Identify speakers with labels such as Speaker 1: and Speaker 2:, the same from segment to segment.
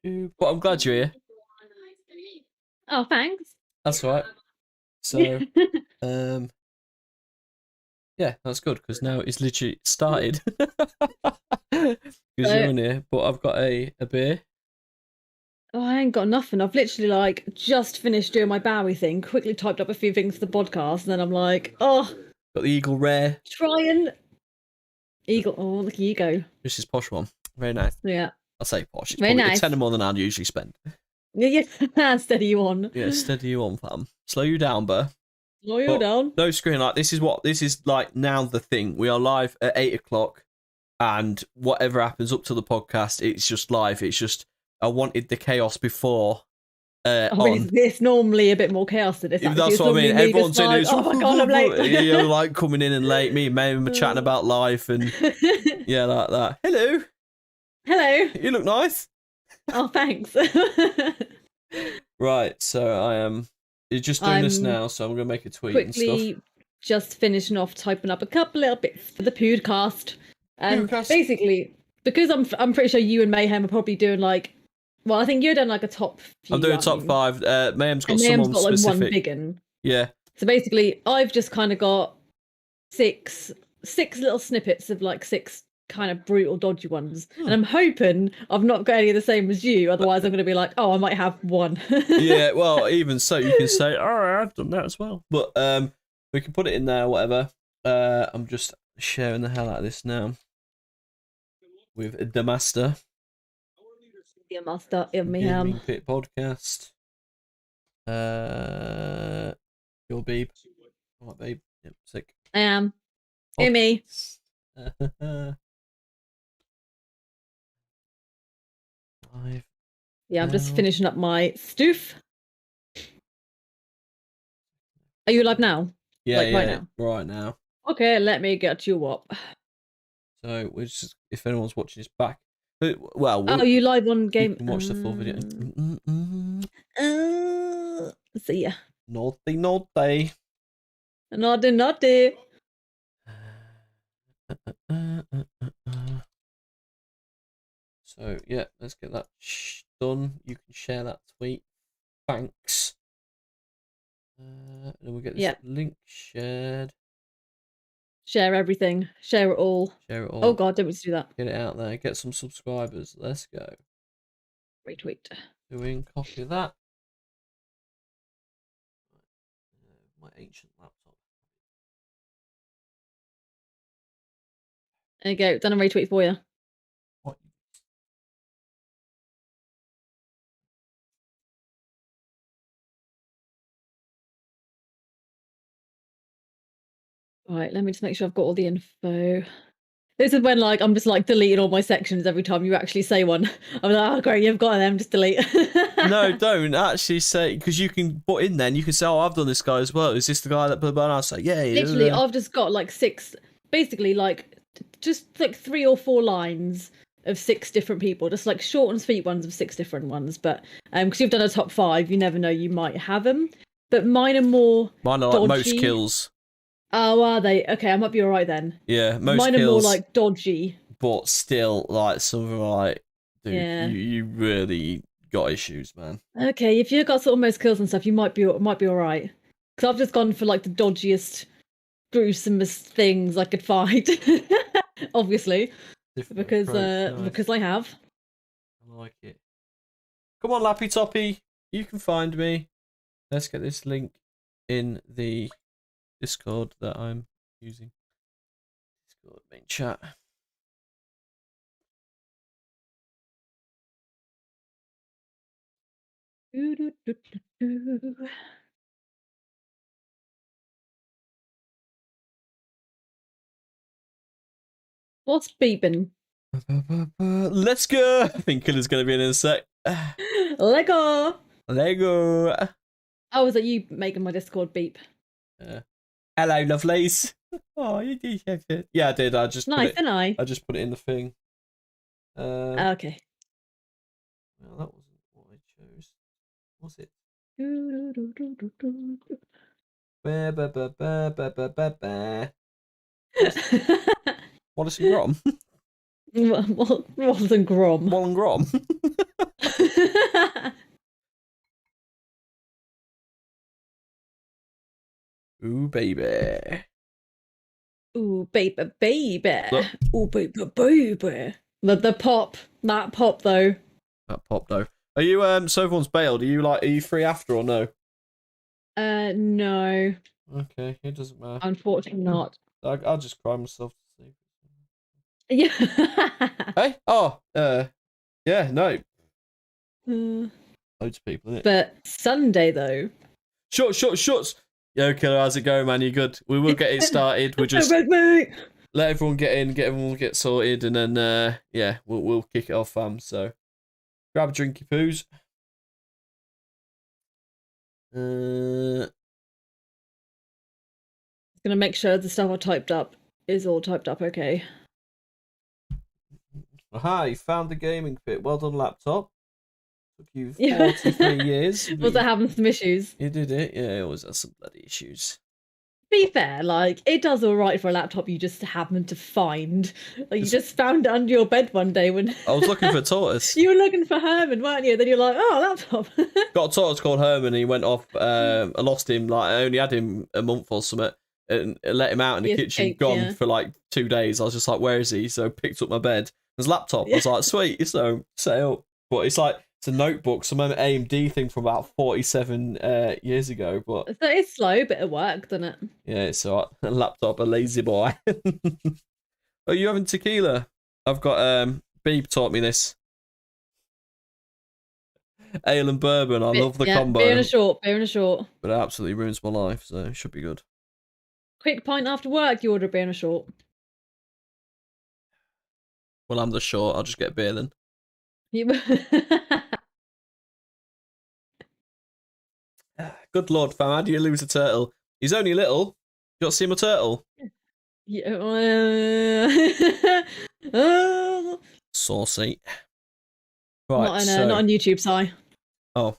Speaker 1: But I'm glad you're here.
Speaker 2: Oh, thanks.
Speaker 1: That's all right. So, yeah, that's good because now it's literally started. Because you're in here, but I've got a beer.
Speaker 2: Oh, I ain't got nothing. I've literally just finished doing my Bowie thing, quickly typed up a few things for the podcast, and then I'm like, oh,
Speaker 1: Got the Eagle Rare.
Speaker 2: try and Eagle. Oh, look at you go.
Speaker 1: This is posh one. Very nice.
Speaker 2: Yeah.
Speaker 1: I'll say posh. It's
Speaker 2: Very
Speaker 1: probably
Speaker 2: nice.
Speaker 1: a tenner more than I'd usually spend.
Speaker 2: Yeah, steady you on.
Speaker 1: Yeah, steady you on, fam. Slow you down, Burr.
Speaker 2: Slow you down.
Speaker 1: No screen like this is like now the thing. We are live at 8 o'clock, and whatever happens up to the podcast, it's just live. It's just I wanted the chaos before.
Speaker 2: It's normally a bit more chaos than this.
Speaker 1: That's what I mean. Everyone's in.
Speaker 2: Oh my god, I'm late.
Speaker 1: You're like coming in and late. Me and Mary were chatting about life and yeah, like that. Hello.
Speaker 2: Hello.
Speaker 1: You look nice.
Speaker 2: Oh, thanks.
Speaker 1: Right, so I am. You're just doing this now, so I'm gonna make a tweet and stuff.
Speaker 2: Just finishing off typing up a couple little bits for the podcast. And basically, because I'm pretty sure you and Mayhem are probably doing well, I think you're doing a top few.
Speaker 1: I'm doing a top 5. Mayhem's got
Speaker 2: Mayhem's got
Speaker 1: specific.
Speaker 2: one big one.
Speaker 1: Yeah.
Speaker 2: So basically, I've just kind of got six little snippets of 6 kind of brutal, dodgy ones, and I'm hoping I've not got any of the same as you. Otherwise, I'm going to be like, oh, I might have one.
Speaker 1: Yeah. Well, even so, you can say, all right, I've done that as well. But we can put it in there, whatever. I'm just sharing the hell out of this now with the master.
Speaker 2: The master of Mayhem.
Speaker 1: Pit podcast. Your babe. All right, babe. Yep, sick.
Speaker 2: I am. Hear me.
Speaker 1: Live.
Speaker 2: Yeah, I'm just finishing up my stoof. Are you live now?
Speaker 1: Yeah,
Speaker 2: right now.
Speaker 1: Right now.
Speaker 2: Okay, let me get you up.
Speaker 1: So we're just, if anyone's watching this back, well,
Speaker 2: oh, you live on game?
Speaker 1: You can watch the full video.
Speaker 2: See ya.
Speaker 1: Naughty.
Speaker 2: Naughty.
Speaker 1: So yeah, let's get that done. You can share that tweet. Thanks. And then we'll get this link shared.
Speaker 2: Share everything. Share it all.
Speaker 1: Share it all.
Speaker 2: Oh god, don't we do that?
Speaker 1: Get it out there. Get some subscribers. Let's go.
Speaker 2: Retweet.
Speaker 1: Doing copy of that. My ancient laptop.
Speaker 2: There you go. Done a retweet for you.
Speaker 1: What?
Speaker 2: Right, let me just make sure I've got all the info. This is when I'm just deleting all my sections every time you actually say one. I'm like, oh great, you've got them, just delete.
Speaker 1: No, don't actually say, because you can put in then, you can say, oh, I've done this guy as well. Is this the guy that blah blah? And I'll say, yeah.
Speaker 2: Literally, I've just got 6, basically just 3 or 4 lines of 6 different people, just short and sweet ones of 6 different ones. But because you've done a top 5, you never know, you might have them. But mine are more.
Speaker 1: Mine are
Speaker 2: dodgy.
Speaker 1: Most kills.
Speaker 2: Oh, are they? Okay, I might be alright then.
Speaker 1: Yeah,
Speaker 2: mine
Speaker 1: kills,
Speaker 2: are more dodgy.
Speaker 1: But still, some of them dude, you really got issues, man.
Speaker 2: Okay, if you've got sort of most kills and stuff, you might be alright. Because I've just gone for the dodgiest, gruesomest things I could find. Obviously. Because I have.
Speaker 1: I like it. Come on, Lappy Toppy. You can find me. Let's get this link in the Discord that I'm using. Discord main chat.
Speaker 2: What's beeping?
Speaker 1: Let's go! I think Killer's going to be in a sec.
Speaker 2: Lego!
Speaker 1: Oh,
Speaker 2: was that you making my Discord beep?
Speaker 1: Hello, lovelies. Oh, you did have it. Yeah, I did. I just
Speaker 2: nice, didn't I?
Speaker 1: I just put it in the thing.
Speaker 2: Okay.
Speaker 1: Well, that wasn't what I chose. Was it? Wallace and Grom.
Speaker 2: Wallace and Grom.
Speaker 1: Wallace and Grom. Ooh, baby.
Speaker 2: Ooh, baby, baby.
Speaker 1: Look.
Speaker 2: Ooh, baby, baby. The pop, that pop though.
Speaker 1: That pop though. Are you so everyone's bailed? Are you free after or no?
Speaker 2: No.
Speaker 1: Okay, it doesn't matter.
Speaker 2: Unfortunately not.
Speaker 1: I'll just cry myself to sleep.
Speaker 2: Yeah.
Speaker 1: Hey? Oh, yeah, no.
Speaker 2: Uh,
Speaker 1: Loads of people, innit?
Speaker 2: but Sunday though.
Speaker 1: Shuts. Yo, Killer, how's it going, man? You good? We will get it started. We'll just let everyone get in, get everyone get sorted, and then yeah, we'll kick it off, fam. So grab a drinky poos.
Speaker 2: Gonna make sure the stuff I typed up is all typed up okay.
Speaker 1: Aha, you found the gaming pit. Well done, laptop. Took you 43 years.
Speaker 2: Was I having some issues?
Speaker 1: You did it, yeah, it always has some bloody issues.
Speaker 2: To be fair, like, it does alright for a laptop you just happen to find. Like, you just found it under your bed one day when...
Speaker 1: I was looking for a tortoise.
Speaker 2: You were looking for Herman, weren't you? Then you're like, oh, laptop.
Speaker 1: Got a tortoise called Herman, and he went off. I lost him, like, I only had him a month or something, and let him out in the kitchen, gone for like 2 days. I was just like, where is he? So I picked up my bed. His laptop. I was like, sweet, so set it up. But it's like, it's a notebook, some AMD thing from about 47 years ago. But
Speaker 2: So it's slow, but it worked, doesn't it?
Speaker 1: yeah, it's alright. A laptop, a lazy boy. Are you having tequila? I've got Beeb taught me this. Ale and bourbon, I love the combo.
Speaker 2: Beer and a short.
Speaker 1: But it absolutely ruins my life, so it should be good.
Speaker 2: Quick pint after work, you order a beer and a short.
Speaker 1: Well, I'm the short, I'll just get a beer then. Good lord, fam, how do you lose a turtle? He's only little. You got to see my turtle?
Speaker 2: Yeah.
Speaker 1: Saucy. Right,
Speaker 2: not on YouTube, Si.
Speaker 1: Oh,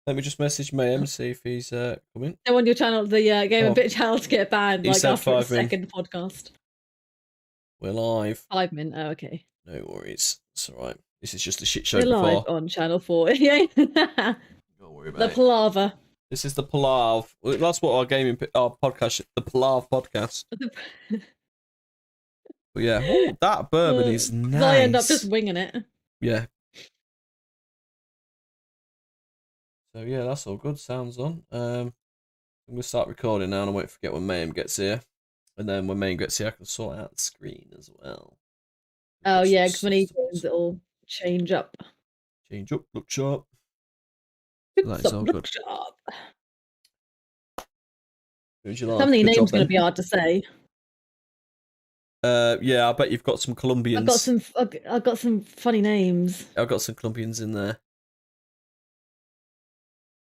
Speaker 1: let me just message Mayhem and see if he's coming.
Speaker 2: They want your channel, the Game and Bit channel, to get banned like after a second podcast.
Speaker 1: We're live.
Speaker 2: 5 minutes. Oh, okay.
Speaker 1: No worries. It's alright. This is just a shit show
Speaker 2: We're
Speaker 1: before.
Speaker 2: live on Channel 4. Yeah.
Speaker 1: Don't worry about
Speaker 2: the palaver.
Speaker 1: This is the Palav. That's what our podcast, the Palav podcast. But yeah, ooh, that bourbon is nice.
Speaker 2: I end up just winging it.
Speaker 1: Yeah. So yeah, that's all good. Sounds on. I'm gonna start recording now, and I won't forget when Mayhem gets here. And then when Mayhem gets here, I can sort out the screen as well.
Speaker 2: Oh yeah, because when he joins, it'll change up.
Speaker 1: Change up, look sharp.
Speaker 2: That's all good. Sharp.
Speaker 1: Some of
Speaker 2: the names going to be hard to say.
Speaker 1: Yeah, I bet you've got some Colombians.
Speaker 2: I've got some funny names.
Speaker 1: I've got some Colombians in there.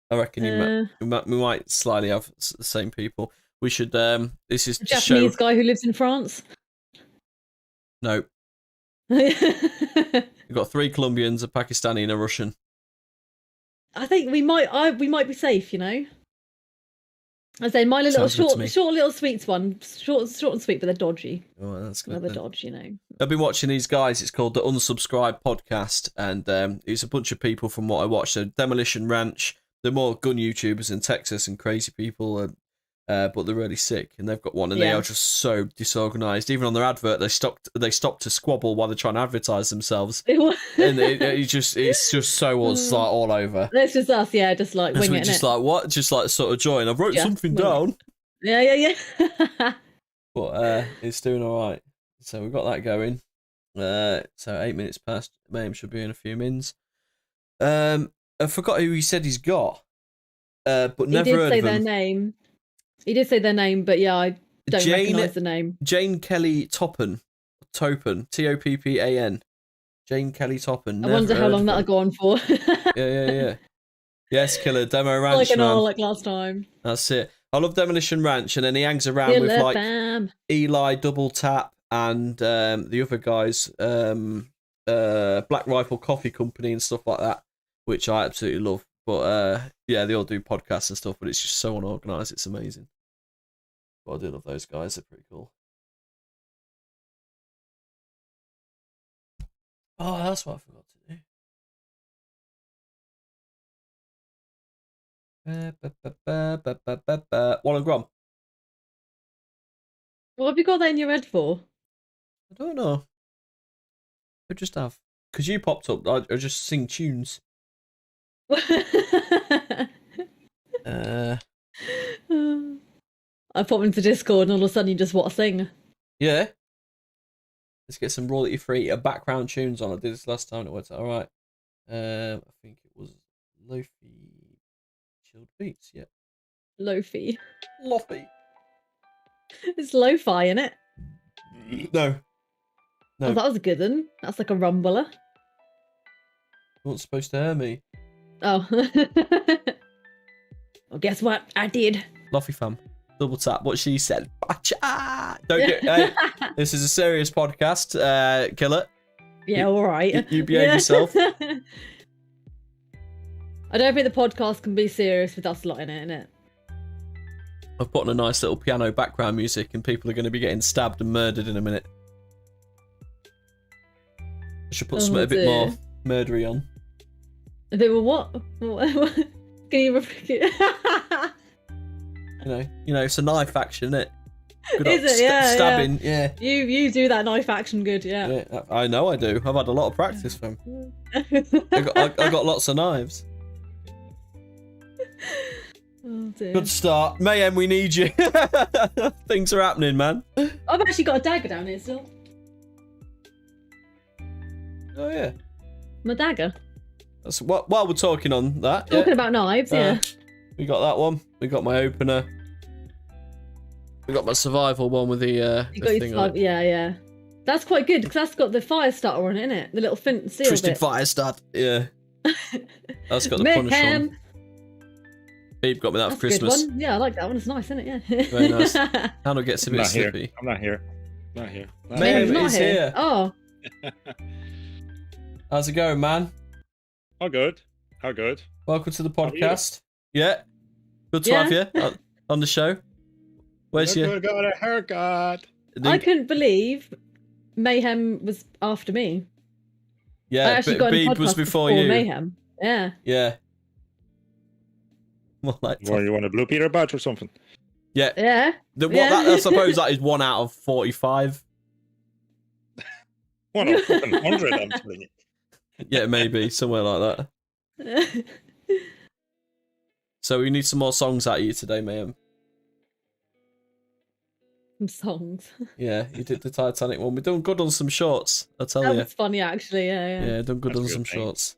Speaker 1: I reckon we might slightly have the same people. We should. This is
Speaker 2: a Japanese guy who lives in France.
Speaker 1: No. We've got 3 Colombians, a Pakistani, and a Russian.
Speaker 2: I think we might be safe, you know. I say my little short little sweets one, short and sweet, but they're dodgy.
Speaker 1: Oh, that's good.
Speaker 2: Another dodge, you know.
Speaker 1: I've been watching these guys. It's called the Unsubscribed Podcast, and it's a bunch of people from what I watched. So Demolition Ranch. They're more gun YouTubers in Texas and crazy people, but they're really sick. And they've got one, and they are just so disorganized. Even on their advert, they stopped to squabble while they're trying to advertise themselves. And it's just so all over.
Speaker 2: That's just us, yeah, just like winging it.
Speaker 1: Just like what? Just like sort of join. I wrote something down.
Speaker 2: Yeah.
Speaker 1: But it's doing all right. So we've got that going. So 8 minutes past. Mayhem should be in a few minutes. I forgot who he said he's got. But never heard of them. He did say their name.
Speaker 2: He did say their name, but yeah, I don't recognise the name.
Speaker 1: Jane Kelly Toppen. Toppan. Toppan. Jane Kelly Toppen.
Speaker 2: I wonder how long that'll go on for.
Speaker 1: Yeah. Yes, Killer. Demo Ranch,
Speaker 2: like an hour, like last time.
Speaker 1: That's it. I love Demolition Ranch, and then he hangs around with like Eli Double Tap and the other guys, Black Rifle Coffee Company and stuff like that, which I absolutely love. But yeah, they all do podcasts and stuff, but it's just so unorganized. It's amazing. But I do love those guys. They're pretty cool. Oh, that's what I forgot to do. One Grom.
Speaker 2: What have you got that in your head for?
Speaker 1: I don't know. I just have. Because you popped up, I just sing tunes.
Speaker 2: I pop into Discord and all of a sudden you just want to sing.
Speaker 1: Yeah. Let's get some royalty free background tunes on. I did this last time and it worked out alright. I think it was Lofi Chilled Beats, yeah.
Speaker 2: Lofi.
Speaker 1: Lofi.
Speaker 2: It's lo-fi, isn't it?
Speaker 1: No. No.
Speaker 2: Oh, that was a good one. That's like a rumbler.
Speaker 1: You weren't supposed to hear me.
Speaker 2: Oh. Well, guess what? I did.
Speaker 1: Lofi fam. Double tap what she said. Bacha! Don't get. Hey, this is a serious podcast. Kill it.
Speaker 2: Yeah, all right.
Speaker 1: You behave yourself.
Speaker 2: I don't think the podcast can be serious with us lot in it, innit?
Speaker 1: I've put on a nice little piano background music and people are going to be getting stabbed and murdered in a minute. I should put something a bit more murdery on.
Speaker 2: A bit more what? Can you repeat it?
Speaker 1: You know, it's a knife action, isn't it? Good
Speaker 2: Is it? Yeah,
Speaker 1: stabbing, yeah.
Speaker 2: You do that knife action good, yeah.
Speaker 1: Yeah, I know I do. I've had a lot of practice from. I got lots of knives.
Speaker 2: Oh dear.
Speaker 1: Good start. Mayhem, we need you. Things are happening, man.
Speaker 2: I've actually got a dagger down here still.
Speaker 1: Oh, yeah.
Speaker 2: My dagger.
Speaker 1: That's while we're talking on that.
Speaker 2: Talking about knives, yeah.
Speaker 1: We got that one. We got my opener. We got my survival one with the
Speaker 2: You got your
Speaker 1: thing on it.
Speaker 2: yeah. That's quite good because that's got the fire starter on it, innit? The little flint seal
Speaker 1: Twisted
Speaker 2: bit.
Speaker 1: fire start. Yeah. That's got the punish on. Babe got me that for Christmas.
Speaker 2: A good one. Yeah, I like that one. It's nice, isn't it? Yeah.
Speaker 1: Very nice. Hannah gets a bit slippy.
Speaker 3: I'm not here. Not here.
Speaker 1: Mayhem is here.
Speaker 2: Oh.
Speaker 1: How's it going, man?
Speaker 3: How good? How good?
Speaker 1: Welcome to the podcast. Yeah. Good to have you on the show. Where's your...
Speaker 3: got a haircut.
Speaker 2: I couldn't believe Mayhem was after me.
Speaker 1: Yeah,
Speaker 2: I actually got a podcast
Speaker 1: was before you.
Speaker 2: Mayhem. Yeah.
Speaker 1: Yeah. Well, like,
Speaker 3: Well, you want a blue Peter badge or something?
Speaker 1: Yeah.
Speaker 2: Yeah.
Speaker 1: I suppose that is 1 out of 45.
Speaker 3: 1 out of 100, I'm telling you.
Speaker 1: Yeah, maybe somewhere like that. So we need some more songs out of you today, Mayhem.
Speaker 2: Some songs.
Speaker 1: Yeah, you did the Titanic one. We've done good on some shorts, I tell you.
Speaker 2: That was funny, actually. Yeah.
Speaker 1: Yeah, done good
Speaker 3: That's
Speaker 1: on some
Speaker 3: a good thing.
Speaker 1: shorts.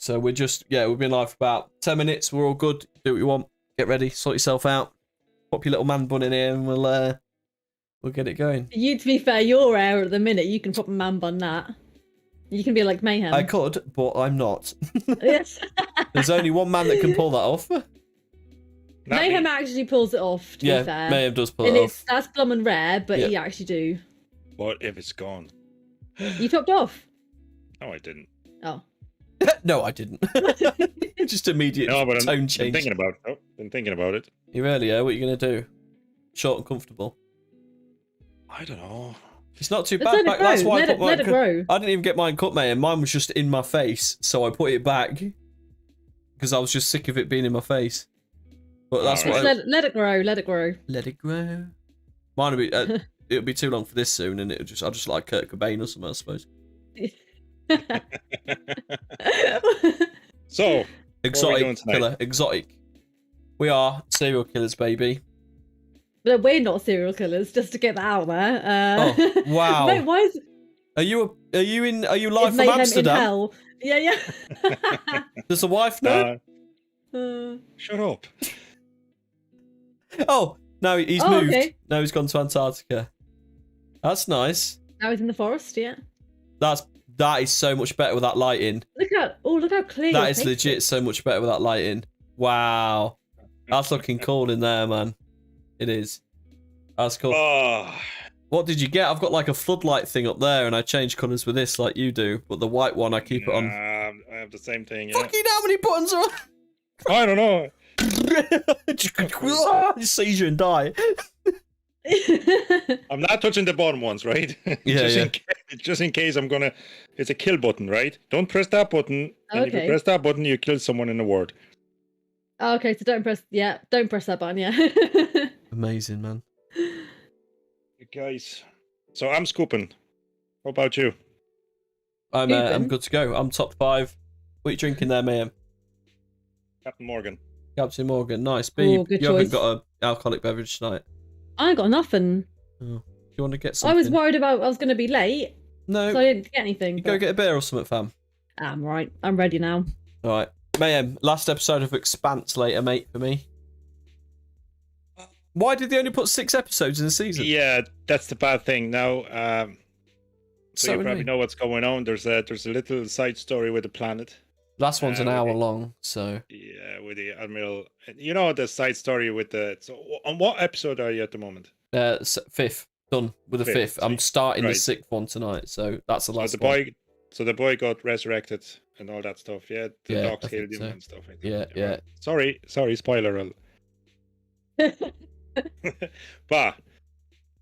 Speaker 1: So we're just, we've been live for about 10 minutes. We're all good. Do what you want. Get ready. Sort yourself out. Pop your little man bun in here and we'll get it going.
Speaker 2: You, to be fair, your hair at the minute, you can pop a man bun that. You can be like Mayhem.
Speaker 1: I could, but I'm not.
Speaker 2: Yes.
Speaker 1: There's only one man that can pull that off.
Speaker 2: Mayhem actually pulls it off, to be fair.
Speaker 1: Mayhem does pull
Speaker 2: and
Speaker 1: it off.
Speaker 2: That's glum and rare, but you actually do.
Speaker 3: What if it's gone?
Speaker 2: You chopped off?
Speaker 3: No, I didn't.
Speaker 2: Oh.
Speaker 1: No, I didn't. Just immediate tone change.
Speaker 3: Been thinking about it.
Speaker 1: You really are? What are you going to do? Short and comfortable?
Speaker 3: I don't know.
Speaker 1: It's not too
Speaker 2: Let's
Speaker 1: bad.
Speaker 2: let it grow.
Speaker 1: That's why
Speaker 2: Let it grow.
Speaker 1: I didn't even get mine cut, mate, and mine was just in my face, so I put it back because I was just sick of it being in my face. But that's what.
Speaker 2: Let it grow. Let it grow.
Speaker 1: Let it grow. Mine will be. It'll be too long for this soon, and I'll just like Kurt Cobain or something, I suppose.
Speaker 3: So
Speaker 1: exotic killer, exotic. We are serial killers, baby.
Speaker 2: But we're not serial killers. Just to get that out there.
Speaker 1: Oh wow!
Speaker 2: Wait, why is?
Speaker 1: Are you live from
Speaker 2: Mayhem
Speaker 1: Amsterdam?
Speaker 2: In hell? Yeah.
Speaker 1: Does the wife know?
Speaker 3: Shut up.
Speaker 1: Oh, no, he's moved.
Speaker 2: Okay.
Speaker 1: Now he's gone to Antarctica. That's nice.
Speaker 2: Now he's in the forest. Yeah.
Speaker 1: That is so much better with that lighting.
Speaker 2: Look how clear.
Speaker 1: That is legit so much better with that lighting. Wow. That's looking cool in there, man. It is. That's cool.
Speaker 3: Oh.
Speaker 1: What did you get? I've got like a floodlight thing up there and I change colours with this like you do. But the white one, I keep it on.
Speaker 3: I have the same thing, yeah.
Speaker 1: Fucking how many buttons are on?
Speaker 3: I don't know.
Speaker 1: You seize you and die.
Speaker 3: I'm not touching the bottom ones, right?
Speaker 1: Yeah,
Speaker 3: just in case I'm gonna. It's a kill button, right? Don't press that button. And if you
Speaker 2: Okay.
Speaker 3: press that button, you kill someone in the word.
Speaker 2: Okay, so don't press that button, yeah.
Speaker 1: Amazing, man.
Speaker 3: Guys, so I'm scooping. What about you?
Speaker 1: I'm
Speaker 2: Scooping?
Speaker 1: good to go. I'm top 5. What are you drinking there, Mayhem?
Speaker 3: Captain Morgan.
Speaker 1: Captain Morgan, nice. Beeb,
Speaker 2: good
Speaker 1: you haven't
Speaker 2: choice.
Speaker 1: got an alcoholic beverage tonight.
Speaker 2: I ain't got nothing.
Speaker 1: Oh. Do you want to get something?
Speaker 2: I was worried about I was going to be late,
Speaker 1: No.
Speaker 2: so I didn't get anything.
Speaker 1: You go get a beer or something, fam.
Speaker 2: I'm right. I'm ready now.
Speaker 1: All right. Mayhem, last episode of Expanse later, mate, for me. Why did they only put 6 episodes in the season?
Speaker 3: Yeah, that's the bad thing. Now, so you probably
Speaker 1: annoying.
Speaker 3: know what's going on. There's a little side story with the planet.
Speaker 1: Last one's an
Speaker 3: with
Speaker 1: hour
Speaker 3: the-
Speaker 1: long, so...
Speaker 3: Yeah, with the Admiral. You know the side story with the. So on what episode are you at the moment?
Speaker 1: 5th. Done with the
Speaker 3: Fifth,
Speaker 1: 5th. I'm starting
Speaker 3: right.
Speaker 1: the 6th one tonight, so that's the last
Speaker 3: the
Speaker 1: one.
Speaker 3: boy. So the boy got resurrected and all that stuff. Yeah, the
Speaker 1: Yeah,
Speaker 3: dogs
Speaker 1: I think
Speaker 3: killed him
Speaker 1: so.
Speaker 3: and stuff. I think.
Speaker 1: Yeah, yeah.
Speaker 3: Right. Sorry, spoiler alert. But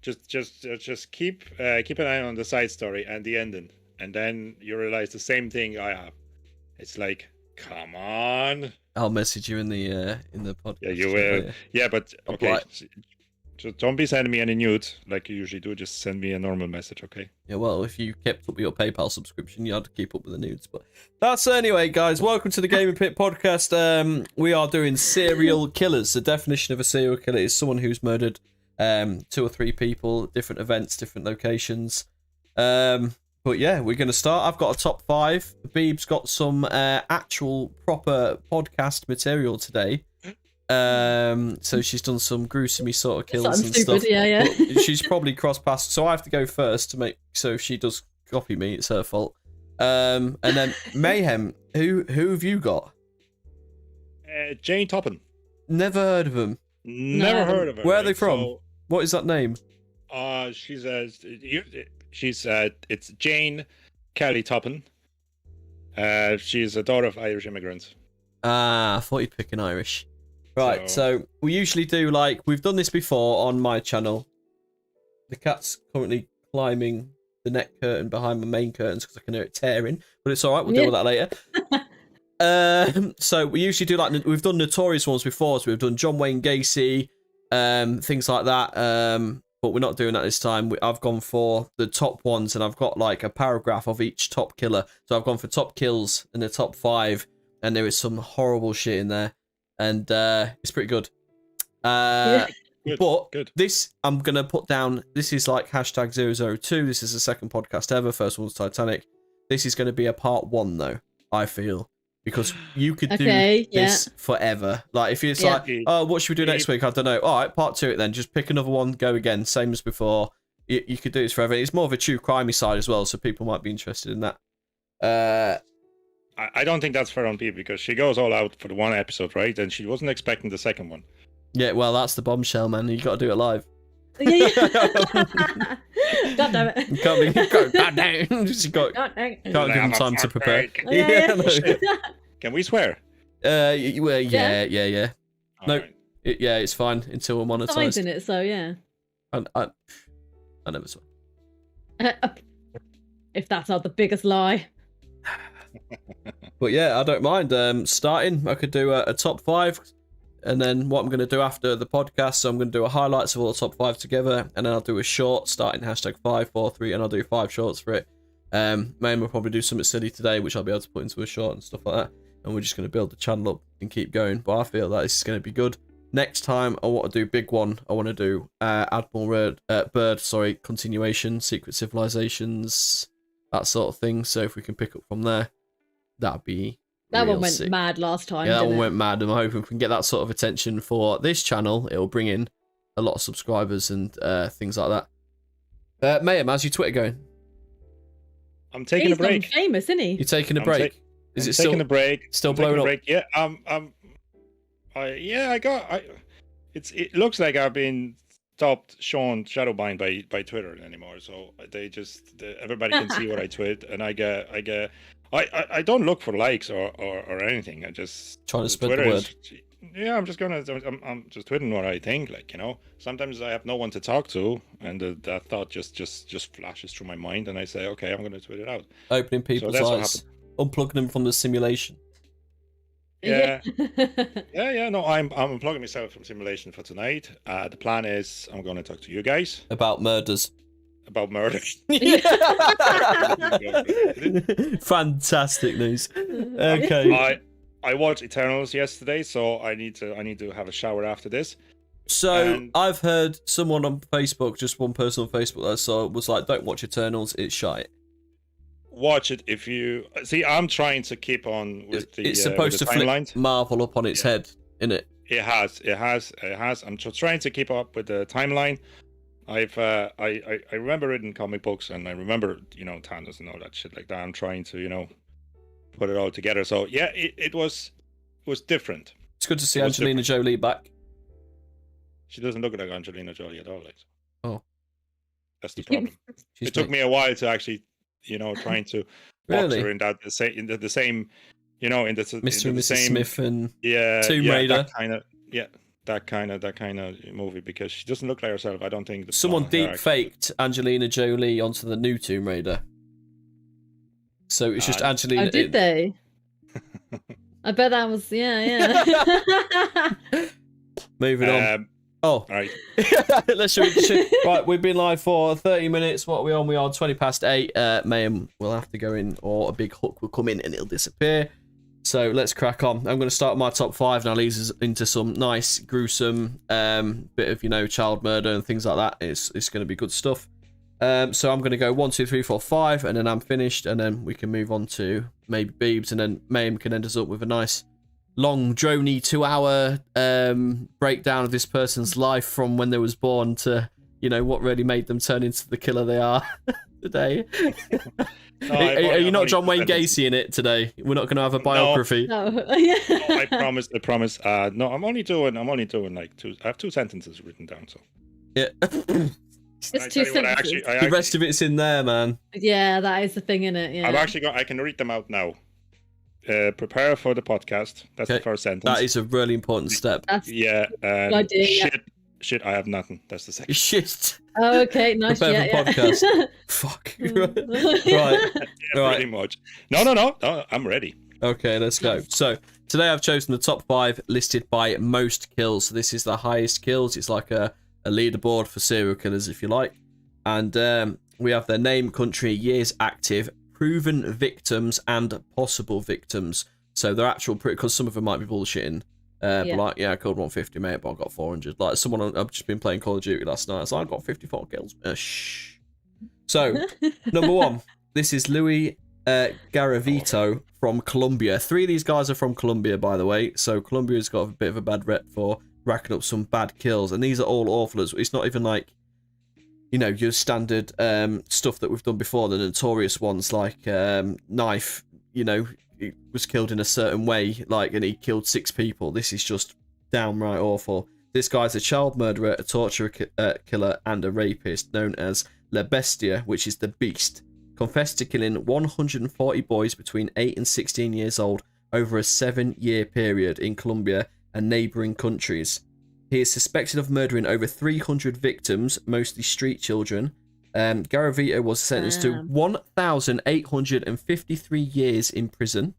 Speaker 3: just keep an eye on the side story and the ending, and then you realize the same thing I have. It's like, come on.
Speaker 1: I'll message you in the podcast.
Speaker 3: Yeah, you
Speaker 1: chat
Speaker 3: will.
Speaker 1: later.
Speaker 3: Yeah, but okay.
Speaker 1: Right.
Speaker 3: Just don't be sending me any nudes like you usually do. Just send me a normal message, okay?
Speaker 1: Yeah, well, if you kept up with your PayPal subscription, you had to keep up with the nudes. But that's anyway, guys. Welcome to the Gaming Pit podcast. We are doing serial killers. The definition of a serial killer is someone who's murdered 2 or 3 people, different events, different locations. But yeah, we're going to start. I've got a top 5. Beeb's got some actual proper podcast material today. So she's done some gruesome sort of kills
Speaker 2: Something
Speaker 1: and
Speaker 2: stupid,
Speaker 1: stuff.
Speaker 2: yeah.
Speaker 1: But she's probably crossed paths, so I have to go first to make so if she does copy me, it's her fault. And then Mayhem, who have you got?
Speaker 3: Jane Toppin.
Speaker 1: Never heard of them.
Speaker 3: Never heard of her.
Speaker 1: Where are they
Speaker 3: right?
Speaker 1: from?
Speaker 3: So,
Speaker 1: What is that name?
Speaker 3: It's Jane Kelly Toppin. She's a daughter of Irish immigrants.
Speaker 1: Ah, I thought you'd pick an Irish. Right, so we usually do we've done this before on my channel. The cat's currently climbing the net curtain behind my main curtains because I can hear it tearing, but it's all right. We'll deal with that later. So we usually do we've done notorious ones before. So we've done John Wayne Gacy, things like that. But we're not doing that this time. I've gone for the top ones, and I've got a paragraph of each top killer. So I've gone for top kills in the top 5, and there is some horrible shit in there, and it's pretty good. But
Speaker 3: good.
Speaker 1: this I'm gonna put down. This is hashtag 002. This is the second podcast ever. First one was Titanic. This is going to be a part 1 though. I feel because you could do this forever. If it's oh, what should we do next week? I don't know. All right, part 2 it then. Just pick another one. Go again. Same as before. You could do this forever. It's more of a true crimey side as well, so people might be interested in that.
Speaker 3: I don't think that's fair on people because she goes all out for the 1 episode, right? And she wasn't expecting the second one.
Speaker 1: Yeah, well, that's the bombshell, man. You got to do it live.
Speaker 2: Yeah. God damn it.
Speaker 1: You can't be. God damn. Can't give them time to prepare.
Speaker 2: Yeah.
Speaker 3: Can we swear?
Speaker 1: Well, yeah.
Speaker 3: All
Speaker 1: No,
Speaker 3: right.
Speaker 1: it's fine until we're
Speaker 2: Signs
Speaker 1: monetized.
Speaker 2: in it, so yeah.
Speaker 1: I never swear.
Speaker 2: If that's not the biggest lie.
Speaker 1: But yeah, I don't mind starting. I could do a top 5, and then what I'm going to do after the podcast, so I'm going to do a highlights of all the top 5 together, and then I'll do a short starting hashtag 543, and I'll do 5 shorts for it. Maybe we'll probably do something silly today, which I'll be able to put into a short and stuff like that, and we're just going to build the channel up and keep going. But I feel that this is going to be good. Next time, I want to do big one. I want to do Admiral Byrd, continuation, Secret Civilizations, that sort of thing. So if we can pick up from there, that'd be
Speaker 2: That one went
Speaker 1: sick.
Speaker 2: mad last time.
Speaker 1: Yeah, that
Speaker 2: didn't
Speaker 1: one
Speaker 2: it?
Speaker 1: went mad. I'm hoping we can get that sort of attention for this channel. It'll bring in a lot of subscribers and things like that. Mayhem, how's your Twitter going?
Speaker 3: I'm taking
Speaker 2: He's
Speaker 3: a break.
Speaker 2: gone famous, isn't he?
Speaker 1: You taking a
Speaker 3: I'm
Speaker 1: break? Is
Speaker 3: I'm
Speaker 1: it
Speaker 3: taking
Speaker 1: still
Speaker 3: a break?
Speaker 1: still
Speaker 3: I'm taking
Speaker 1: blowing
Speaker 3: a
Speaker 1: up?
Speaker 3: break. Yeah, it looks like I've been stopped shown Shadowbind by Twitter anymore. So everybody can see what I tweet, and I don't look for likes or anything. I just
Speaker 1: Trying to spread the
Speaker 3: Twitter
Speaker 1: word.
Speaker 3: Yeah, I'm just tweeting what I think. Like, sometimes I have no one to talk to, and that thought just flashes through my mind, and I say, okay, I'm gonna tweet it out.
Speaker 1: Opening people's
Speaker 3: that's what
Speaker 1: eyes, unplugging them from the simulation.
Speaker 3: Yeah. Yeah. No, I'm unplugging myself from simulation for tonight. The plan is I'm going to talk to you guys
Speaker 1: About murders.
Speaker 3: about murder.
Speaker 1: Fantastic news. Okay.
Speaker 3: I watched Eternals yesterday, so I need to have a shower after this.
Speaker 1: So I've heard someone on Facebook, just one person on Facebook that I saw, was like, "Don't watch Eternals, it's shite."
Speaker 3: Watch it if you see. I'm trying to keep on with the.
Speaker 1: It's supposed to
Speaker 3: timelines.
Speaker 1: flip Marvel up on its head, isn't it?
Speaker 3: It has. I'm just trying to keep up with the timeline. I remember reading comic books, and I remember Thanos and all that shit like that. I'm trying to put it all together. So yeah, it was different.
Speaker 1: It's good to see Angelina Jolie back.
Speaker 3: She doesn't look like Angelina Jolie at all. Like.
Speaker 1: Oh,
Speaker 3: that's the problem. It took me a while to actually, trying to box her in the same, in the same, in the
Speaker 1: Mr. and Mrs.
Speaker 3: same,
Speaker 1: Smith and
Speaker 3: Tomb
Speaker 1: Raider.
Speaker 3: That kind of movie, because she doesn't look like herself. I don't think
Speaker 1: someone deep faked Angelina Jolie onto the new Tomb Raider. So it's just Angelina.
Speaker 2: Oh, did they? I bet that was yeah.
Speaker 1: Moving on.
Speaker 3: All right.
Speaker 1: Right, we've been live for 30 minutes. What are we on? We are 20 past 8. Mayhem will have to go in, or a big hook will come in and it'll disappear. So let's crack on. I'm going to start my top 5 now. Leads us into some nice, gruesome bit of, child murder and things like that. It's going to be good stuff. So I'm going to go 1, 2, 3, 4, 5, and then I'm finished, and then we can move on to maybe Beebs, and then Mayhem can end us up with a nice long, drony 2-hour breakdown of this person's life from when they was born to, what really made them turn into the killer they are today. Are you not John Wayne Gacy in it today? We're not going to have a biography.
Speaker 2: No.
Speaker 3: No, I promise. No, I'm only doing like 2. I have 2 sentences written down. So
Speaker 1: yeah.
Speaker 2: It's 2 sentences.
Speaker 1: The rest of it's in there, man.
Speaker 2: Yeah, that is the thing in it. Yeah.
Speaker 3: I can read them out now. Prepare for the podcast. That's the first sentence.
Speaker 1: That is a really important step.
Speaker 3: Yeah. Shit, I have nothing. That's the second.
Speaker 1: Shit.
Speaker 2: Oh, okay, nice.
Speaker 1: Prepare for podcast. Fuck. Right.
Speaker 3: Pretty much. No. I'm ready.
Speaker 1: Okay, let's go. So today I've chosen the top 5 listed by most kills. So this is the highest kills. It's like a leaderboard for serial killers, if you like. And we have their name, country, years active, proven victims, and possible victims. So they're actual, because some of them might be bullshitting. But like, I killed 150, mate, but I got 400. Like, I've just been playing Call of Duty last night, so I got 54 kills. Shh. So, number 1, this is Louis Garavito from Colombia. 3 of these guys are from Colombia, by the way. So Colombia's got a bit of a bad rep for racking up some bad kills, and these are all awful. It's not even like, your standard stuff that we've done before, the notorious ones like Knife, he was killed in a certain way, and he killed 6 people. This is just downright awful. This guy's a child murderer, a torture killer, and a rapist known as La Bestia, which is the beast. Confessed to killing 140 boys between 8 and 16 years old over a 7-year period in Colombia and neighbouring countries. He is suspected of murdering over 300 victims, mostly street children. Garavito was sentenced to 1,853 years in prison.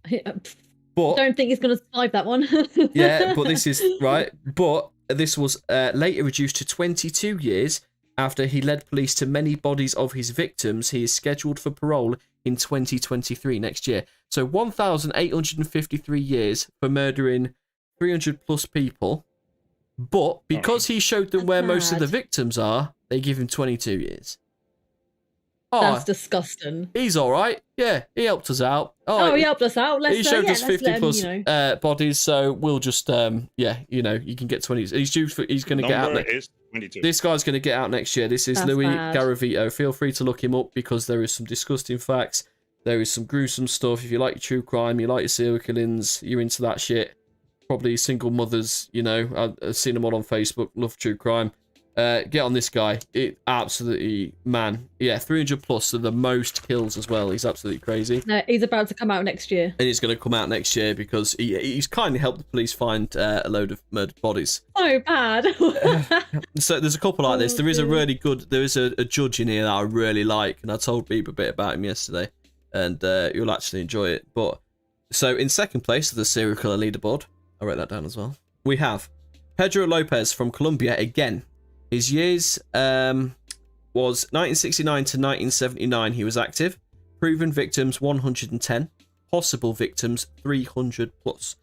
Speaker 1: But
Speaker 2: I don't think he's going to survive that one.
Speaker 1: Yeah, but this is right. But this was later reduced to 22 years after he led police to many bodies of his victims. He is scheduled for parole in 2023, next year. So 1,853 years for murdering 300 plus people. But because he showed them where most of the victims are, they give him 22 years.
Speaker 2: That's disgusting.
Speaker 1: He's all right. Yeah, he helped us out.
Speaker 2: He helped us out.
Speaker 1: He showed us 50 plus bodies, so we'll just you can get 20. He's going to get out.
Speaker 3: Is 22.
Speaker 1: This guy's going to get out next year. This is Louis Garavito. Feel free to look him up because there is some disgusting facts. There is some gruesome stuff. If you like your true crime, you like your serial killings, you're into that shit. Probably single mothers, I've seen them all on Facebook. Love true crime. Get on this guy. It absolutely, man. Yeah, 300 plus, so the most kills as well. He's absolutely crazy.
Speaker 2: No, he's about to come out next year.
Speaker 1: And he's going to come out next year because he's kindly helped the police find a load of murdered bodies.
Speaker 2: So bad.
Speaker 1: So there's a couple like this. There is a judge in here that I really like, and I told Beeb a bit about him yesterday, and you'll actually enjoy it. But so in second place of the serial killer leaderboard, I wrote that down as well, we have Pedro Lopez from Colombia again. His years was 1969 to 1979 he was active. Proven victims 110. Possible victims 300 plus.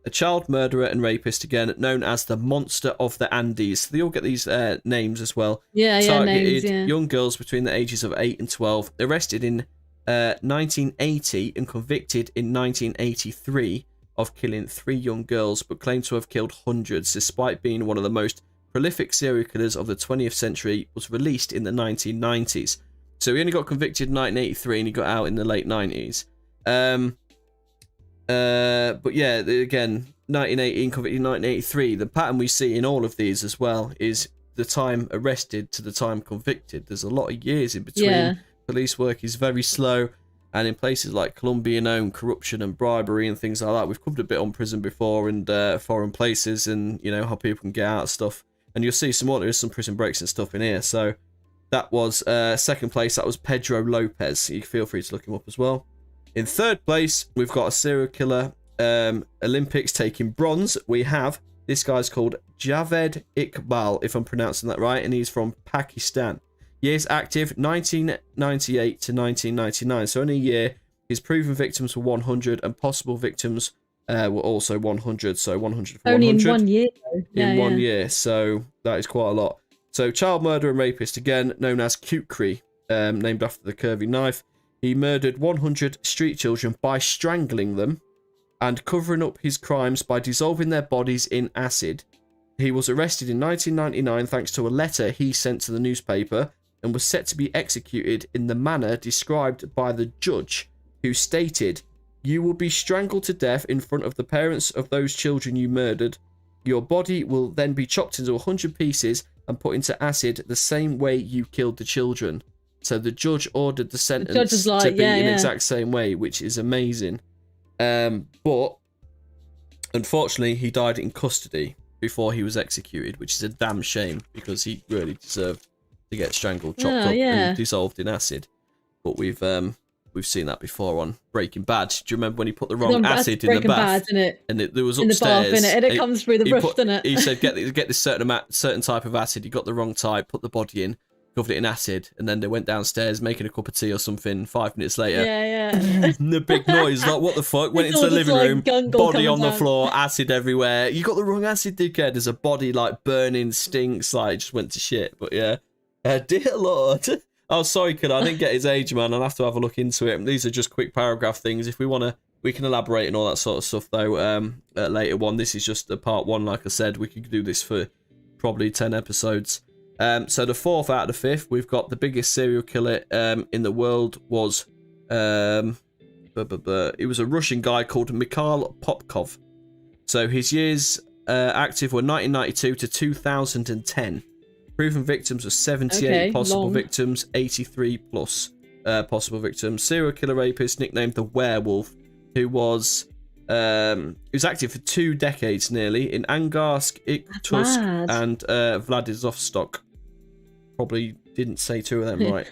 Speaker 1: A child murderer and rapist again, known as the Monster of the Andes. They all get these names as well.
Speaker 2: Targeted names,
Speaker 1: young girls between the ages of 8 and 12. Arrested in 1980 and convicted in 1983 of killing 3 young girls, but claimed to have killed hundreds despite being one of the most prolific serial killers of the 20th century. Was released in the 1990s. So he only got convicted in 1983 and he got out in the late 90s. But yeah, again, 1918 convicted in 1983. The pattern we see in all of these as well is the time arrested to the time convicted. There's a lot of years in between.
Speaker 2: Yeah.
Speaker 1: Police work is very slow. And in places like Colombia, corruption and bribery and things like that. We've covered a bit on prison before and foreign places and, how people can get out of stuff. And you'll see there is some prison breaks and stuff in here. So that was second place. That was Pedro Lopez. You feel free to look him up as well. In third place, we've got a serial killer Olympics taking bronze. We have, this guy's called Javed Iqbal, if I'm pronouncing that right. And he's from Pakistan. Years active, 1998 to 1999. So in a year, his proven victims were 100 and possible victims were also 100. So 100 for
Speaker 2: Only
Speaker 1: 100.
Speaker 2: in 1 year, though.
Speaker 1: In 1 year. So that is quite a lot. So child murderer and rapist, again, known as Kukri, named after the curvy knife. He murdered 100 street children by strangling them and covering up his crimes by dissolving their bodies in acid. He was arrested in 1999 thanks to a letter he sent to the newspaper and was set to be executed in the manner described by the judge, who stated, "You will be strangled to death in front of the parents of those children you murdered. Your body will then be chopped into 100 pieces and put into acid the same way you killed the children." So the judge ordered the sentence to be in exact same way, which is amazing. But unfortunately, he died in custody before he was executed, which is a damn shame because he really deserved to get strangled, chopped up, and dissolved in acid. But we've seen that before on Breaking Bad. Do you remember when he put the wrong acid in the bath? And there was upstairs.
Speaker 2: In the bath, and it comes through the roof, doesn't it?
Speaker 1: He said, get this certain type of acid. He got the wrong type, put the body in, covered it in acid, and then they went downstairs making a cup of tea or something. 5 minutes later, the big noise, like what the fuck? Went into the living room, body on the floor, acid everywhere. You got the wrong acid, dickhead. There's a body like burning, stinks, like just went to shit. But yeah, dear Lord. Oh, sorry, kid, I didn't get his age, man. I'll have to have a look into it. These are just quick paragraph things. If we want to, we can elaborate and all that sort of stuff, though, later on. This is just the part 1, like I said. We could do this for probably 10 episodes. So the 4th out of the 5th, we've got the biggest serial killer in the world was... it was a Russian guy called Mikhail Popkov. So his years active were 1992 to 2010. Proven victims were 78, possible victims 83 plus possible victims. Serial killer rapist nicknamed the Werewolf, who was active for 2 decades nearly in Angarsk, Irkutsk, and Vladivostok. Probably didn't say 2 of them right.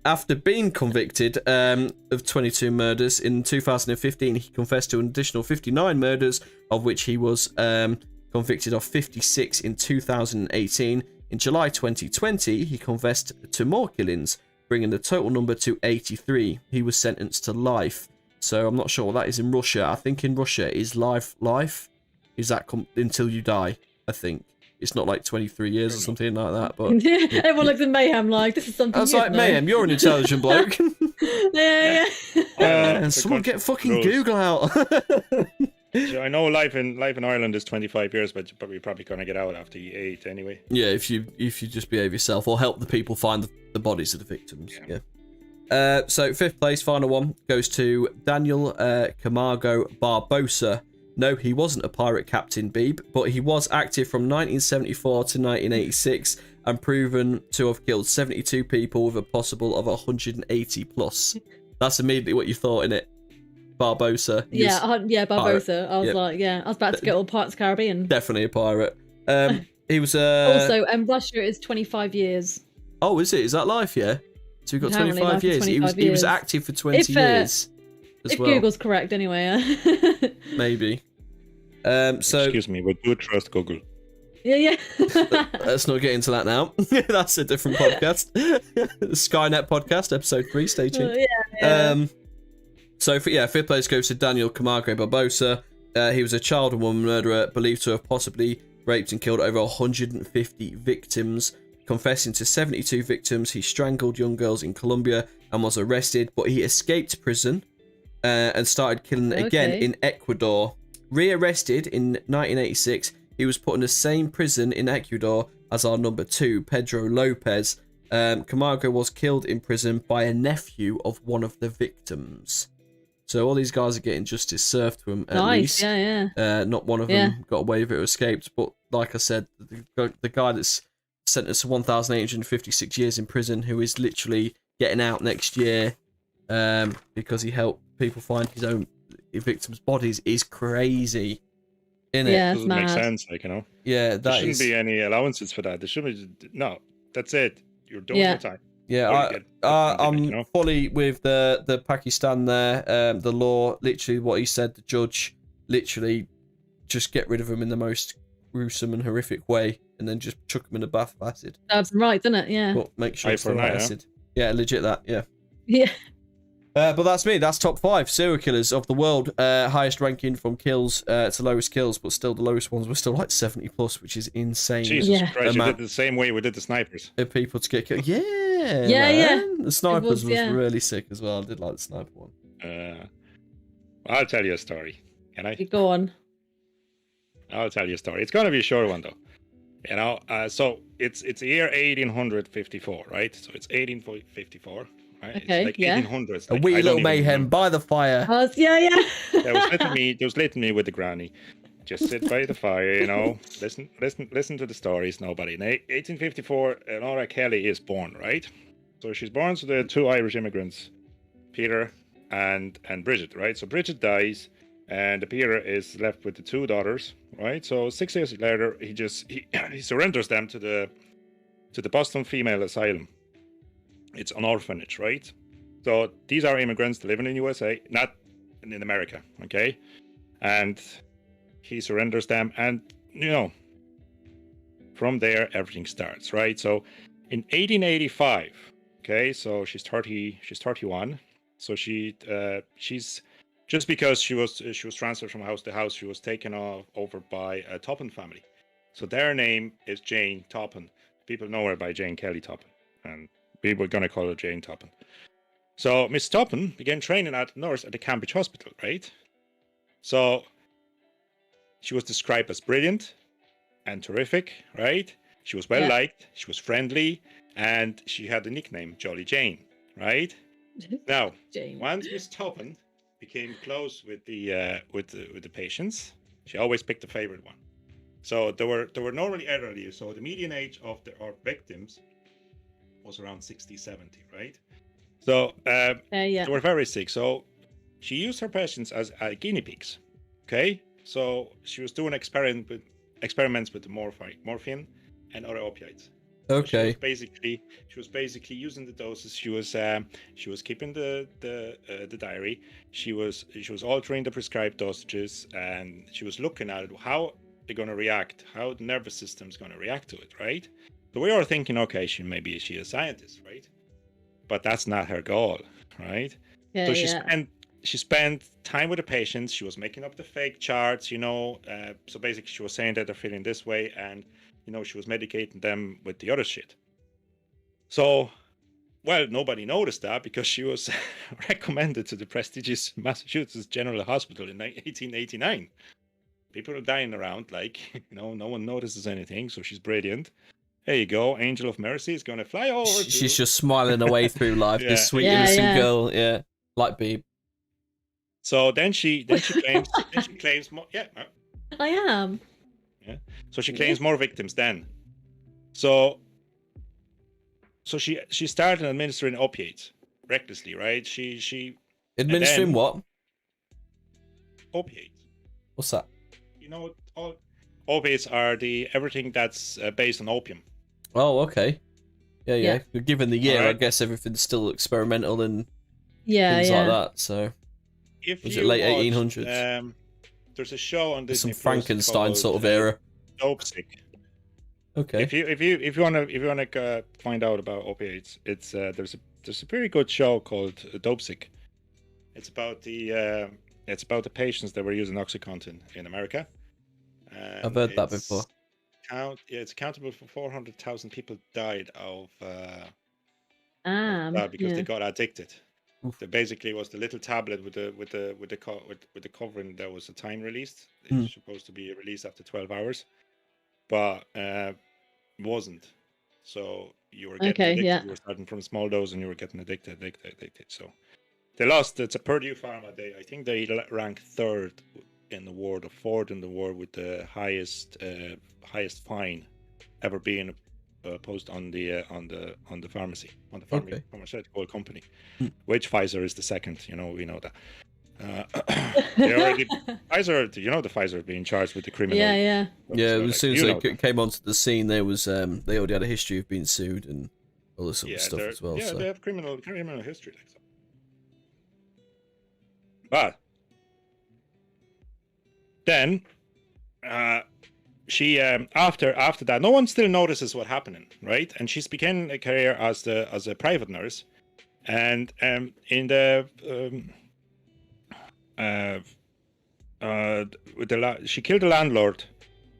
Speaker 1: After being convicted of 22 murders in 2015, he confessed to an additional 59 murders, of which he was convicted of 56 in 2018. In July 2020, he confessed to more killings, bringing the total number to 83. He was sentenced to life. So I'm not sure what that is in Russia. I think in Russia is life. Is that until you die? I think. It's not like 23 years or something like that. But
Speaker 2: everyone looks at Mayhem like, this is something.
Speaker 1: I was like, Mayhem, you're an intelligent bloke.
Speaker 2: Yeah.
Speaker 1: Someone get fucking Google out.
Speaker 3: I know life in Ireland is 25 years, but you're probably going to get out after 8 anyway.
Speaker 1: Yeah, if you just behave yourself or help the people find the bodies of the victims. Yeah. So 5th place, final one, goes to Daniel Camargo Barbosa. No, he wasn't a pirate captain, Beeb, but he was active from 1974 to 1986 and proven to have killed 72 people with a possible of 180 plus. That's immediately what you thought, innit? Barbosa.
Speaker 2: Barbosa. I was like, I was about to get all Pirates of the Caribbean.
Speaker 1: Definitely a pirate. He was
Speaker 2: also, Russia is 25 years.
Speaker 1: Oh, is it? Is that life? Yeah. So we've got
Speaker 2: Apparently
Speaker 1: 25 years.
Speaker 2: 25
Speaker 1: He was active for 20 years.
Speaker 2: If Google's correct, anyway.
Speaker 1: Maybe. So
Speaker 3: excuse me, we do trust Google.
Speaker 2: Yeah.
Speaker 1: Let's not get into that now. That's a different podcast. Skynet podcast, episode 3. Stay tuned. So fifth place goes to Daniel Camargo Barbosa. He was a child and woman murderer believed to have possibly raped and killed over 150 victims. Confessing to 72 victims, he strangled young girls in Colombia and was arrested, but he escaped prison and started killing again in Ecuador. Re-arrested in 1986, he was put in the same prison in Ecuador as our number 2, Pedro Lopez. Camargo was killed in prison by a nephew of one of the victims. So all these guys are getting justice served to them at least. Not one of them got away with it or escaped, but like I said, the guy that's sentenced to 1,856 years in prison, who is literally getting out next year because he helped people find his own victims' bodies, is crazy. In it,
Speaker 3: doesn't make sense, like, you know.
Speaker 1: Yeah,
Speaker 3: there shouldn't be any allowances for that. There should be that's it. You're doing your time.
Speaker 1: Yeah, I'm fully with the Pakistan there. The law, literally what he said, the judge, literally just get rid of them in the most gruesome and horrific way, and then just chuck them in a bath of acid.
Speaker 2: That's right, isn't it? Yeah.
Speaker 1: But make sure it's the right acid. Yeah, legit that. Yeah.
Speaker 2: Yeah.
Speaker 1: But that's me. That's top 5 serial killers of the world. Highest ranking from kills to lowest kills, but still the lowest ones were still like 70 plus, which is insane.
Speaker 3: Jesus Christ, you did the same way we did the snipers.
Speaker 1: People to get killed. Yeah. The snipers was really sick as well. I did like the sniper one.
Speaker 3: I'll tell you a story. Can I?
Speaker 2: Go on.
Speaker 3: I'll tell you a story. It's gonna be a short one though. You know, so it's year 1854, right? So it's 1854. Right?
Speaker 2: Okay,
Speaker 3: it's like 1800s.
Speaker 1: Like, a wee little mayhem by the fire.
Speaker 3: There was little me with the granny. Just sit by the fire, you know. Listen to the stories. Nobody. In 1854, Laura Kelly is born, right? So she's born to the 2 Irish immigrants, Peter and Bridget, right? So Bridget dies, and Peter is left with the 2 daughters, right? So 6 years later, he surrenders them to the Boston Female Asylum. It's an orphanage, right? So these are immigrants living in USA, not in America, okay? And he surrenders them, and you know, from there everything starts, right? So in 1885, okay, so she's 31. So she's just because she was transferred from house to house, she was taken over by a Toppin family. So their name is Jane Toppin. People know her by Jane Kelly Toppin, and people are gonna call her Jane Toppin. So Miss Toppin began training as a nurse at the Cambridge Hospital, right? So she was described as brilliant and terrific, right? She was well liked, she was friendly, and she had the nickname Jolly Jane, right? Now, once Miss Toppin became close with the patients, she always picked a favorite one. So they were normally elderly, so the median age of our victims was around 60, 70, right? So they were very sick. So she used her patients as guinea pigs, okay? So she was doing experiments with the morphine and other opioids.
Speaker 1: Okay.
Speaker 3: So she was basically using the doses. She was keeping the diary. She was altering the prescribed dosages, and she was looking at it, how they're going to react, how the nervous system's going to react to it, right? So we were thinking, okay, maybe she's a scientist, right? But that's not her goal, right? So she spent time with the patients. She was making up the fake charts, you know. So basically, she was saying that they're feeling this way, and you know, she was medicating them with the other shit. So, well, nobody noticed that because she was recommended to the prestigious Massachusetts General Hospital in 1889. People are dying around, like, you know, no one notices anything. So she's brilliant. There you go. Angel of Mercy is going to fly over.
Speaker 1: She's just smiling away through life. This sweet, innocent girl. Yeah. Like Beeb.
Speaker 3: So then she claims more. Yeah.
Speaker 2: I am.
Speaker 3: Yeah. So she claims more victims then. So so she started administering opiates recklessly, right? She
Speaker 1: Administering
Speaker 3: then-
Speaker 1: what?
Speaker 3: opiates.
Speaker 1: What's that?
Speaker 3: You know, all opiates are everything that's based on opium.
Speaker 1: Oh, okay. Yeah. Given the year, I
Speaker 3: Alright.
Speaker 1: guess everything's still experimental and
Speaker 2: Yeah,
Speaker 1: things
Speaker 2: yeah.
Speaker 1: like that. So
Speaker 3: If
Speaker 1: Was
Speaker 3: you
Speaker 1: it late
Speaker 3: watched,
Speaker 1: 1800s?
Speaker 3: There's a show on
Speaker 1: there's some
Speaker 3: Disney Plus
Speaker 1: Frankenstein
Speaker 3: called,
Speaker 1: sort of era.
Speaker 3: Dopesick.
Speaker 1: Okay.
Speaker 3: If you wanna find out about opiates, it's there's a very good show called Dopesick. It's about the patients that were using OxyContin in America.
Speaker 1: I've heard that before.
Speaker 3: It's accountable for 400,000 people died of
Speaker 2: Ah,
Speaker 3: because
Speaker 2: yeah.
Speaker 3: they got addicted.
Speaker 1: Oof.
Speaker 3: There basically was the little tablet with the covering that was a time released.
Speaker 1: Hmm.
Speaker 3: It's supposed to be released after 12 hours, but wasn't. So you were getting
Speaker 2: Okay,
Speaker 3: addicted.
Speaker 2: yeah.
Speaker 3: You were starting from small dose, and you were getting addicted. So they lost. It's a Purdue Pharma. I think they ranked third in the world or fourth in the world with the highest fine ever being posed on the pharmacy, on the
Speaker 1: Okay.
Speaker 3: pharmaceutical company,
Speaker 1: Hmm.
Speaker 3: which Pfizer is the second. We know that. They already Pfizer. The Pfizer being charged with the criminal.
Speaker 2: Yeah.
Speaker 1: Yeah,
Speaker 3: So,
Speaker 1: as soon as
Speaker 3: you
Speaker 1: they
Speaker 3: know that.
Speaker 1: came onto the scene, there was they already had a history of being sued and all this sort
Speaker 3: Yeah,
Speaker 1: of stuff as well.
Speaker 3: Yeah,
Speaker 1: So
Speaker 3: they have criminal history. Like so. But then, she after that, no one still notices what's happening, right? And she's began a career as a private nurse, and in the she killed the landlord,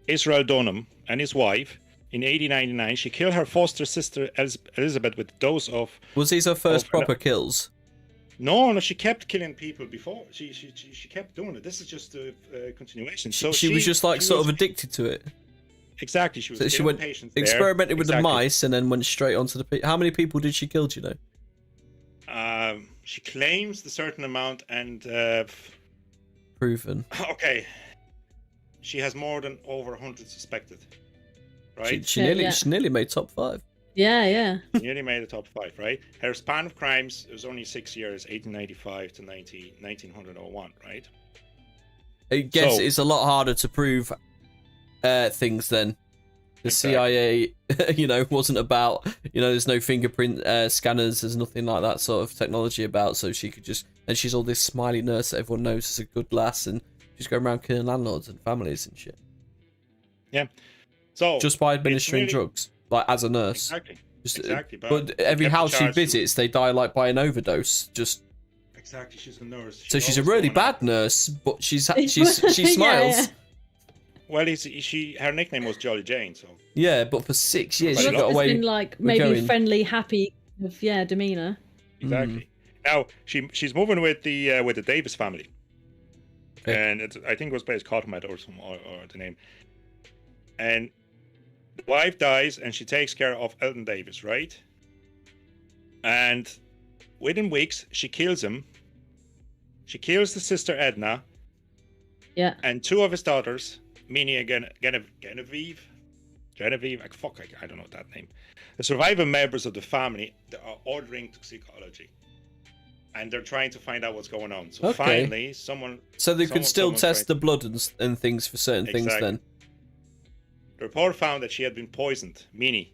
Speaker 3: Israel Donham, and his wife in 1899. She killed her foster sister Elizabeth with a dose of.
Speaker 1: was these her first
Speaker 3: Of-
Speaker 1: proper kills?
Speaker 3: No, she kept killing people before. She kept doing it. This is just a continuation. So
Speaker 1: She was just like
Speaker 3: she
Speaker 1: sort
Speaker 3: was-
Speaker 1: of addicted to it.
Speaker 3: Exactly. She was.
Speaker 1: So she
Speaker 3: killing
Speaker 1: went
Speaker 3: patients there.
Speaker 1: experimented with the
Speaker 3: Exactly.
Speaker 1: mice and then went straight onto the. How many people did she kill? Do you know?
Speaker 3: She claims the certain amount, and
Speaker 1: Proven.
Speaker 3: okay, she has more than over 100 suspected. Right.
Speaker 1: She
Speaker 2: Yeah.
Speaker 1: nearly made top 5.
Speaker 2: Yeah.
Speaker 3: She nearly made the top 5. Right. Her span of crimes was only 6 years, 1895 to 1901. Right.
Speaker 1: I guess
Speaker 3: So-
Speaker 1: it's a lot harder to prove things then. The
Speaker 3: Exactly.
Speaker 1: CIA, wasn't about, there's no fingerprint scanners, there's nothing like that sort of technology about, so she could just, and she's all this smiley nurse that everyone knows is a good lass, and she's going around killing landlords and families and shit.
Speaker 3: Yeah. So
Speaker 1: Just by administering
Speaker 3: really-
Speaker 1: drugs, like as a nurse.
Speaker 3: Exactly.
Speaker 1: Just,
Speaker 3: Exactly.
Speaker 1: But every
Speaker 3: kept the
Speaker 1: house she
Speaker 3: charge to-
Speaker 1: visits, they die like by an overdose. Just
Speaker 3: Exactly. She's a nurse.
Speaker 1: so she's a
Speaker 3: always
Speaker 1: really
Speaker 3: going
Speaker 1: bad
Speaker 3: after-
Speaker 1: nurse, but she
Speaker 2: Yeah,
Speaker 1: smiles.
Speaker 3: Well, her nickname was Jolly Jane, so
Speaker 1: Yeah, but for 6 years
Speaker 3: But
Speaker 1: she
Speaker 3: she
Speaker 2: She
Speaker 1: got
Speaker 2: must
Speaker 1: away.
Speaker 2: have been like
Speaker 1: we're
Speaker 2: maybe
Speaker 1: going-
Speaker 2: friendly, happy, demeanor.
Speaker 3: exactly. Now she's moving with the Davis family,
Speaker 1: Okay.
Speaker 3: and I think it was based Cottomat or the name. And the wife dies, and she takes care of Elton Davis, right? And within weeks, she kills him. She kills the sister Edna
Speaker 2: Yeah.
Speaker 3: and 2 of his daughters, meaning Genevieve. I don't know that name. The surviving members of the family that are ordering toxicology, and they're trying to find out what's going on. So
Speaker 1: Okay.
Speaker 3: finally, someone.
Speaker 1: So they could still
Speaker 3: someone's
Speaker 1: test
Speaker 3: trying-
Speaker 1: the blood and things for certain things
Speaker 3: Exactly.
Speaker 1: then.
Speaker 3: The report found that she had been poisoned. Minnie,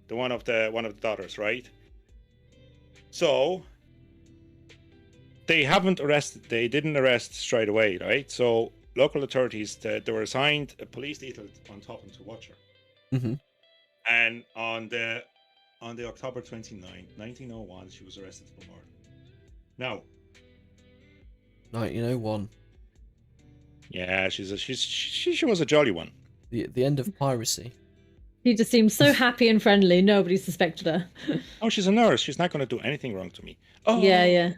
Speaker 3: the one of the daughters, right? So they didn't arrest straight away, right? So local authorities they were assigned a police detail on top of them to watch her.
Speaker 1: Mhm.
Speaker 3: And on the October 29, 1901, she was arrested for murder. Now,
Speaker 1: 1901.
Speaker 3: yeah, she was a jolly one.
Speaker 1: The end of piracy.
Speaker 2: She just seemed so happy and friendly. Nobody suspected her.
Speaker 3: Oh, she's a nurse. She's not going to do anything wrong to me. Oh,
Speaker 2: Yeah.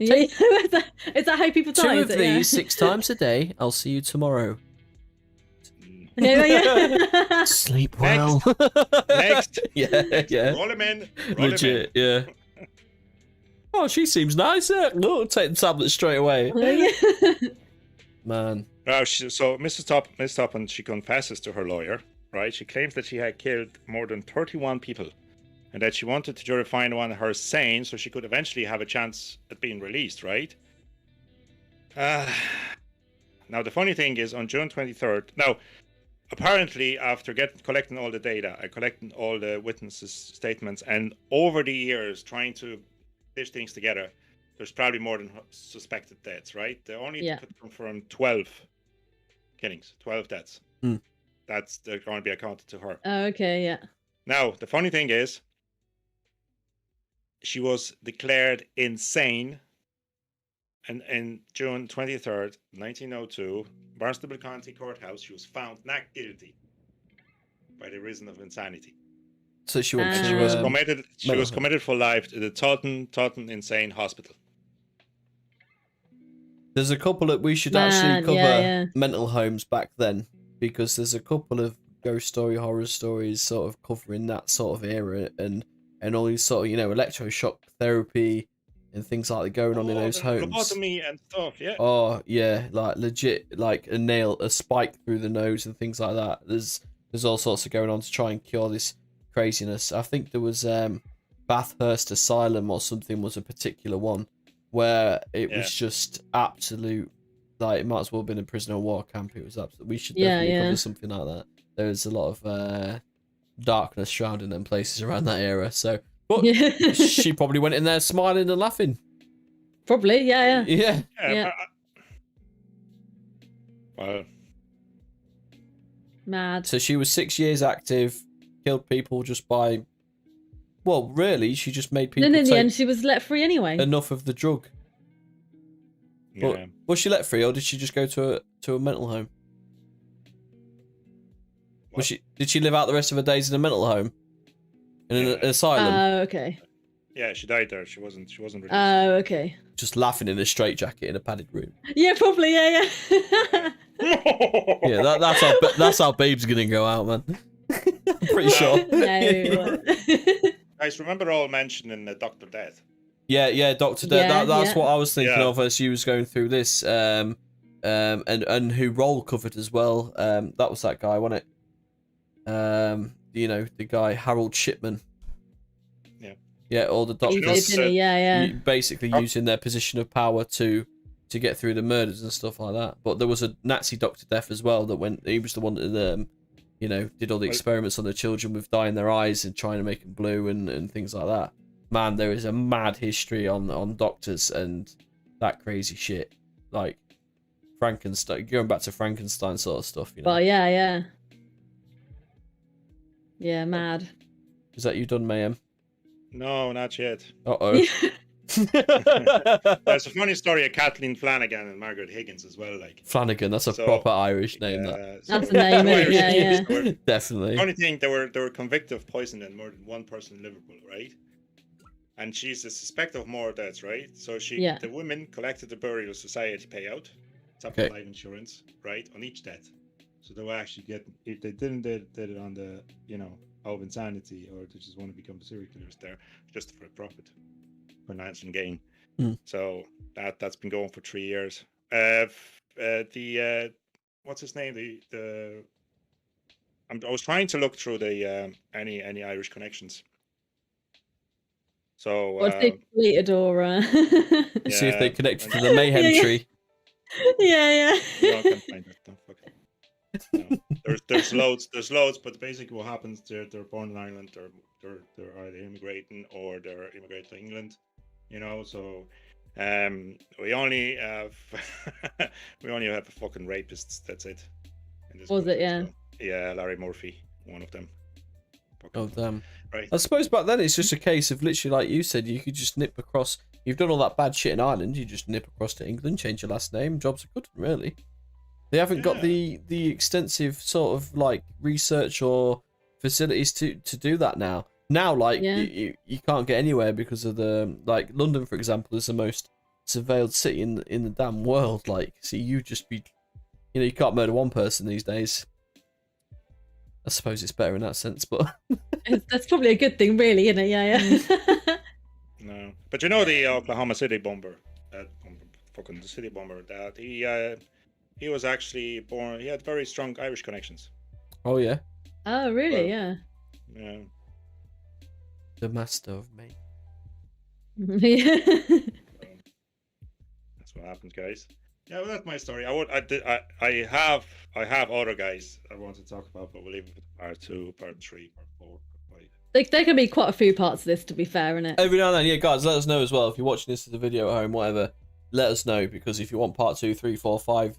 Speaker 2: Is that how people die?
Speaker 1: 2
Speaker 2: Is
Speaker 1: of
Speaker 2: it?
Speaker 1: these 6 times a day. I'll see you tomorrow.
Speaker 2: Yeah.
Speaker 1: Sleep
Speaker 3: Next.
Speaker 1: well.
Speaker 3: Next.
Speaker 1: Yeah.
Speaker 3: Roll him in.
Speaker 1: Legit, yeah. Oh, she seems nice. No, take the tablet straight away. Man.
Speaker 3: So Miss Topham, she confesses to her lawyer, right? She claims that she had killed more than 31 people and that she wanted the jury to find one her sane so she could eventually have a chance at being released, right? Now, the funny thing is, on June 23rd, now, apparently, after collecting all the data, I collected all the witnesses' statements, and over the years, trying to stitch things together, there's probably more than suspected deaths, right? They only could confirm 12 killings, 12 deaths. They're going to be accounted to her.
Speaker 2: Oh, okay, yeah.
Speaker 3: Now, the funny thing is, she was declared insane, and in June 23rd, 1902, Barnstable County Courthouse, she was found not guilty by the reason of insanity.
Speaker 1: So she went to
Speaker 3: she was committed. She was committed for life to the Taunton Insane Hospital.
Speaker 1: There's a couple of we should actually cover mental homes back then, because there's a couple of ghost story horror stories sort of covering that sort of era and all these sort of, you know, electroshock therapy and things like that going on in those homes.
Speaker 3: Lobotomy and stuff, yeah.
Speaker 1: Oh yeah, like legit, like a spike through the nose and things like that. There's all sorts of going on to try and cure this craziness. I think there was Bathurst Asylum or something was a particular one where it was just absolute, like it might as well have been a prisoner of war camp. It was absolute. We should definitely cover something like that. There's a lot of darkness shrouding them places around that era. So, but she probably went in there smiling and laughing.
Speaker 2: Probably, yeah.
Speaker 3: Well,
Speaker 2: mad.
Speaker 1: So she was 6 years active, killed people just by. Well, really, she just made people.
Speaker 2: And in the end, she was let free anyway.
Speaker 1: Enough of the drug.
Speaker 3: Yeah.
Speaker 1: But, was she let free, or did she just go to a mental home? What? Did she live out the rest of her days in a mental home, in an asylum?
Speaker 2: Oh, okay.
Speaker 3: Yeah, she died there. She wasn't released.
Speaker 2: Oh, okay.
Speaker 1: Just laughing in a straitjacket in a padded room.
Speaker 2: Yeah, probably. Yeah.
Speaker 1: Yeah, that's how Babe's gonna go out, man. I'm pretty sure.
Speaker 2: No.
Speaker 3: Guys, remember all mentioning Dr. Death?
Speaker 1: Yeah, Dr. Death. That's what I was thinking of as she was going through this. And who Roll covered as well. That was that guy, wasn't it? You know, the guy Harold Shipman. Yeah, all the doctors. Basically using their position of power to get through the murders and stuff like that. But there was a Nazi Dr. Death as well he was the one that you know, did all the experiments on the children with dyeing their eyes and trying to make them blue and things like that. Man, there is a mad history on doctors and that crazy shit. Like Frankenstein, going back to Frankenstein sort of stuff, you know.
Speaker 2: Well, yeah. Yeah, mad.
Speaker 1: Is that you done, Mayhem?
Speaker 3: No, not yet.
Speaker 1: Uh-oh.
Speaker 3: There's a funny story of Kathleen Flanagan and Margaret Higgins as well. Like
Speaker 1: Flanagan, that's a proper Irish name.
Speaker 2: That's a name, yeah.
Speaker 1: Definitely.
Speaker 3: Funny thing, they were convicted of poisoning more than one person in Liverpool, right? And she's suspected of more deaths, right? So the women collected the burial society payout, top life insurance, right, on each death. So they were actually getting, if they did it on the, you know, out of insanity or they just want to become serial killers there, just for profit, financial gain. So that's been going for 3 years. What's his name? I was trying to look through the any Irish connections. So
Speaker 2: what's they related or
Speaker 1: see if they connected to the mayhem tree.
Speaker 2: Yeah.
Speaker 3: No, I can't find it. Don't fuck it. No. There's loads, but basically what happens, they're born in Ireland, they're either immigrating or they're immigrating to England, you know. So we only have fucking rapists. That's it.
Speaker 2: Was it? Yeah.
Speaker 3: So, yeah, Larry Murphy, one of them.
Speaker 1: Oh damn.
Speaker 3: Right.
Speaker 1: I suppose back then it's just a case of literally, like you said, you could just nip across. You've done all that bad shit in Ireland, you just nip across to England, change your last name, jobs are good, really. They haven't got the extensive sort of like research or facilities to do that now. Now, like you can't get anywhere because of the, like London, for example, is the most surveilled city in the damn world. Like, so you just be, you know, you can't murder one person these days. I suppose it's better in that sense, but
Speaker 2: that's probably a good thing, really, isn't it? Yeah.
Speaker 3: No, but you know the Oklahoma City bomber, fucking the city bomber. That he was actually born. He had very strong Irish connections.
Speaker 1: Oh yeah.
Speaker 2: Oh really? Yeah.
Speaker 3: Yeah.
Speaker 1: The master of me.
Speaker 3: That's what happens, guys. Yeah, well, that's my story. I have other guys I want to talk about, but we'll leave it for part 2, part 3, part 4, part 5.
Speaker 2: There can be quite a few parts of this, to be fair, innit?
Speaker 1: Every now and then, yeah, guys, let us know as well. If you're watching this as a video at home, whatever, let us know, because if you want part 2, 3, 4, 5,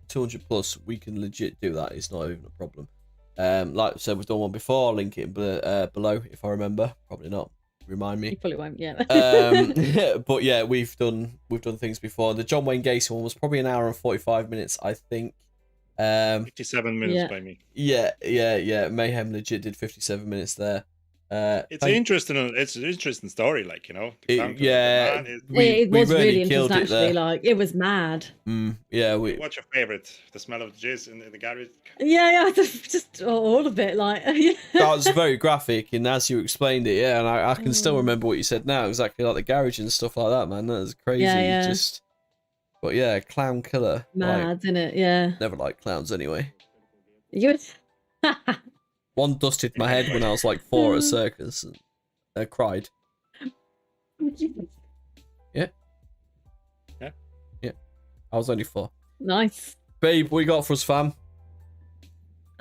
Speaker 1: 200 plus, we can legit do that. It's not even a problem. Like I said, we've done one before. I'll link it below if I remember. Probably not. Remind me.
Speaker 2: You probably won't, yeah.
Speaker 1: But yeah, we've done things before. The John Wayne Gacy one was probably an hour and 45 minutes, I think.
Speaker 3: 57 minutes by me.
Speaker 1: Yeah. Mayhem legit did 57 minutes there.
Speaker 3: It's interesting. It's an interesting story, like, you know.
Speaker 1: It
Speaker 2: was really
Speaker 1: killed
Speaker 2: interesting,
Speaker 1: it there.
Speaker 2: actually. Like, it was mad.
Speaker 1: Yeah.
Speaker 3: What's your favorite? The smell of the jizz in the garage?
Speaker 2: Yeah, just all of it. Like, yeah.
Speaker 1: That was very graphic, and as you explained it, yeah, and I can still remember what you said now, exactly like the garage and stuff like that, man. That was crazy.
Speaker 2: Yeah.
Speaker 1: But yeah, clown killer.
Speaker 2: Mad,
Speaker 1: like,
Speaker 2: isn't it? Yeah.
Speaker 1: Never liked clowns anyway.
Speaker 2: You.
Speaker 1: One dusted my head when I was like 4 at a circus and I cried. Yeah. I was only 4.
Speaker 2: Nice.
Speaker 1: Babe, what you got for us, fam?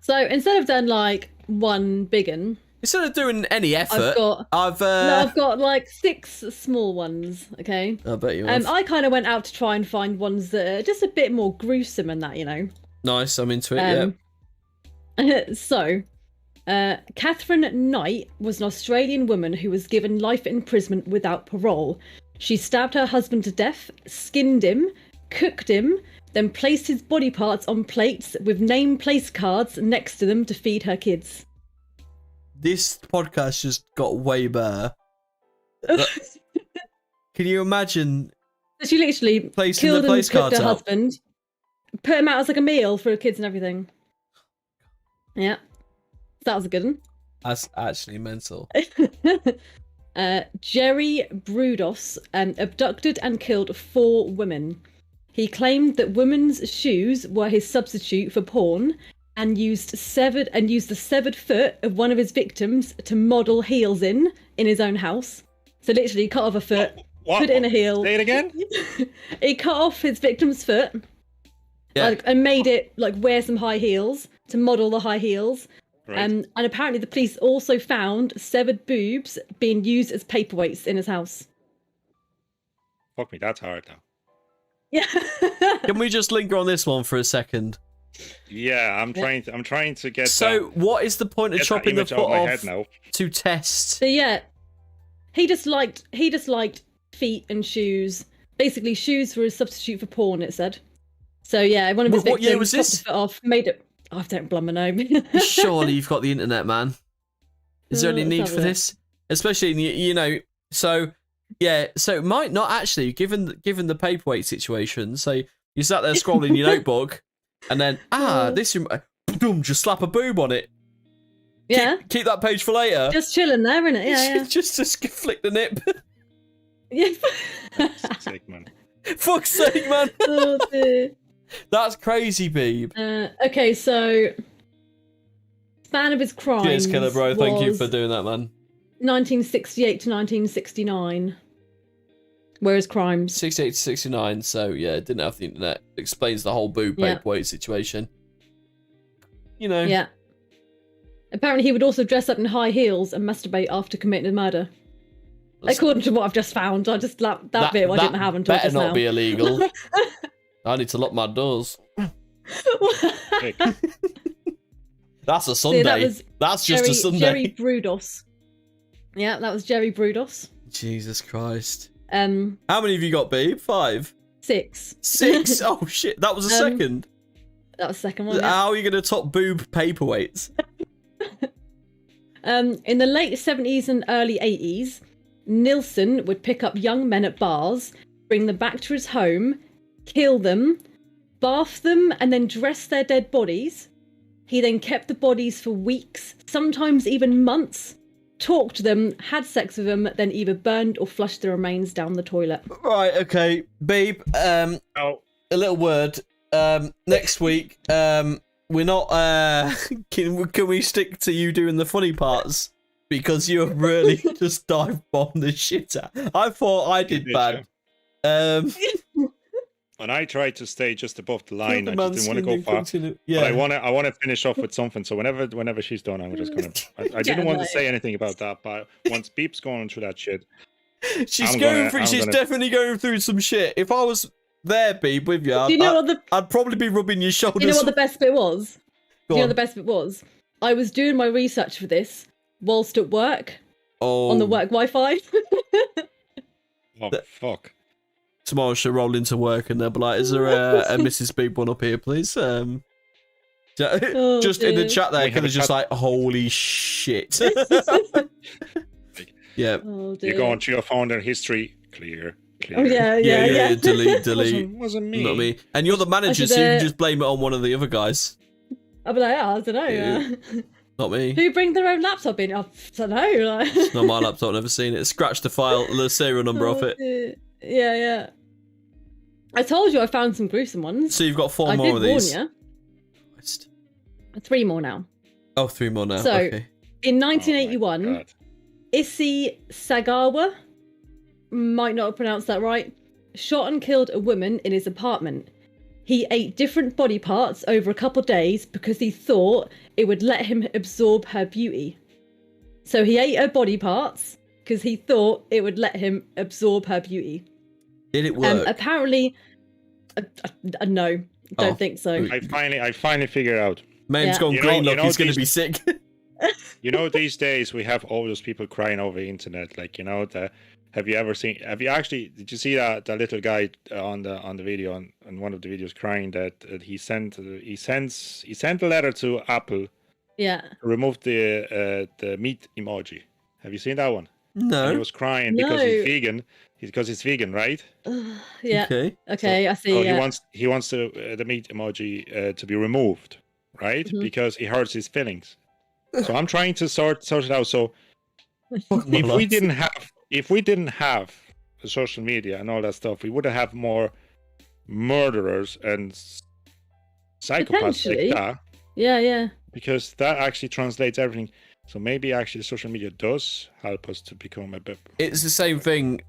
Speaker 2: So instead of done like one big one,
Speaker 1: Instead of doing any effort, I've
Speaker 2: got like 6 small ones. Okay.
Speaker 1: I bet you have.
Speaker 2: I kind of went out to try and find ones that are just a bit more gruesome and that, you know.
Speaker 1: Nice, I'm into it.
Speaker 2: Yeah. So, Catherine Knight was an Australian woman who was given life imprisonment without parole. She stabbed her husband to death, skinned him, cooked him, then placed his body parts on plates with name place cards next to them to feed her kids.
Speaker 1: This podcast just got way better. Can you imagine?
Speaker 2: She literally
Speaker 1: placing
Speaker 2: killed
Speaker 1: the place
Speaker 2: and cooked
Speaker 1: cards
Speaker 2: her
Speaker 1: out?
Speaker 2: husband, put him out as like a meal for her kids and everything. Yeah, that was a good one.
Speaker 1: That's actually mental.
Speaker 2: Jerry Brudos abducted and killed 4 women. He claimed that women's shoes were his substitute for porn, and used the severed foot of one of his victims to model heels in his own house. So literally cut off a foot, put it in a heel.
Speaker 3: Say it again?
Speaker 2: He cut off his victim's foot, and made it like wear some high heels to model the high heels.
Speaker 3: Right.
Speaker 2: And apparently the police also found severed boobs being used as paperweights in his house.
Speaker 3: Fuck me, that's hard now.
Speaker 2: Yeah.
Speaker 1: Can we just linger on this one for a second?
Speaker 3: Yeah, I'm trying to get.
Speaker 1: So, what is the point of chopping the foot off
Speaker 3: now.
Speaker 1: to test?
Speaker 2: So yeah, he just liked feet and shoes. Basically, shoes were a substitute for porn. It said. So yeah, one of his victims
Speaker 1: year was
Speaker 2: chopped
Speaker 1: this?
Speaker 2: his foot off, made it. Oh, I don't blum know.
Speaker 1: Surely you've got the internet, man. Is there any need for this? Especially in you know. So yeah, so it might not actually, given the paperweight situation. So you sat there scrolling your notebook. And then, this just slap a boob on it.
Speaker 2: Yeah.
Speaker 1: Keep that page for later.
Speaker 2: Just chilling there, innit? Yeah.
Speaker 1: just flick the nip.
Speaker 2: Yeah.
Speaker 3: Fuck's sake, man.
Speaker 1: Fuck's sake, man.
Speaker 2: Oh, dear.
Speaker 1: That's crazy, babe.
Speaker 2: Okay, so span of his crimes.
Speaker 1: Cheers, killer bro. Thank you for doing that, man.
Speaker 2: 1968 to 1969. Were his crimes.
Speaker 1: 68 to 69, so yeah, didn't have the internet. Explains the whole boob paperweight situation. You know.
Speaker 2: Yeah. Apparently he would also dress up in high heels and masturbate after committing a murder. According to what I've just found. I just that bit I didn't have until just now.
Speaker 1: Better not be illegal. I need to lock my doors. That's a Sunday. That's just a Sunday.
Speaker 2: Jerry Brudos. Yeah, that was Jerry Brudos.
Speaker 1: Jesus Christ.
Speaker 2: How
Speaker 1: many have you got, babe? 5?
Speaker 2: 6.
Speaker 1: 6? Oh shit, that was a second.
Speaker 2: That was the second one.
Speaker 1: How are you going to top boob paperweights?
Speaker 2: In the late 70s and early 80s, Nilsson would pick up young men at bars, bring them back to his home, kill them, bath them, and then dress their dead bodies. He then kept the bodies for weeks, sometimes even months, talked to them, had sex with them, then either burned or flushed the remains down the toilet.
Speaker 1: Right, okay. Babe, a little word. Next week, we're not, can we stick to you doing the funny parts? because you really just dive bombed the shit out. I thought I did bad.
Speaker 3: And I tried to stay just above the line. I just didn't want to go far.
Speaker 1: Yeah.
Speaker 3: But I want to finish off with something. So whenever she's done, I'm just gonna. I didn't want to say anything about that, but once Beep's going through that shit,
Speaker 1: she's definitely going through some shit. If I was there, Beep, with you, I'd probably be rubbing your shoulders.
Speaker 2: You know what the best bit was? You know what the best bit was? I was doing my research for this whilst at work on the work Wi-Fi.
Speaker 3: Oh fuck!
Speaker 1: Tomorrow she'll roll into work and they'll be like, "Is there a Mrs. Beep one up here, please?" Just in the chat there, because it's just like, "Holy shit!" Yeah.
Speaker 3: Oh, you're going to your phone and history clear.
Speaker 2: Oh yeah.
Speaker 1: Delete.
Speaker 3: Wasn't me.
Speaker 1: Not me. And you're the manager, so you can just blame it on one of the other guys.
Speaker 2: I'll be like, I don't know.
Speaker 1: Not me.
Speaker 2: Who bring their own laptop in? I don't know.
Speaker 1: It's not my laptop. I've never seen it. Scratch the file, the serial number off it.
Speaker 2: Dear. Yeah. I told you I found some gruesome ones.
Speaker 1: So you've got 4 more of these.
Speaker 2: I did warn you. 3 more now.
Speaker 1: Oh, 3 more now.
Speaker 2: So,
Speaker 1: okay.
Speaker 2: In 1981, Issey Sagawa, might not have pronounced that right, shot and killed a woman in his apartment. He ate different body parts over a couple days because he thought it would let him absorb her beauty. So he ate her body parts because he thought it would let him absorb her beauty.
Speaker 1: Did it work?
Speaker 2: Apparently, no, don't think so.
Speaker 3: I finally figured out.
Speaker 1: Man's gone green. Look, he's going to be sick.
Speaker 3: These days we have all those people crying over the internet. Like, did you see that little guy on the video on one of the videos crying that he sent a letter to Apple.
Speaker 2: Yeah.
Speaker 3: To remove the meat emoji. Have you seen that one?
Speaker 1: No.
Speaker 3: And he was crying because he's vegan. Because he's vegan, right?
Speaker 2: Yeah. Okay, I see.
Speaker 3: He wants the meat emoji to be removed, right?
Speaker 2: Mm-hmm.
Speaker 3: Because he hurts his feelings. So I'm trying to sort it out. So if we didn't have the social media and all that stuff, we would have more murderers and psychopaths like that.
Speaker 2: Yeah.
Speaker 3: Because that actually translates everything. So maybe actually social media does help us to become a bit...
Speaker 1: It's the same thing.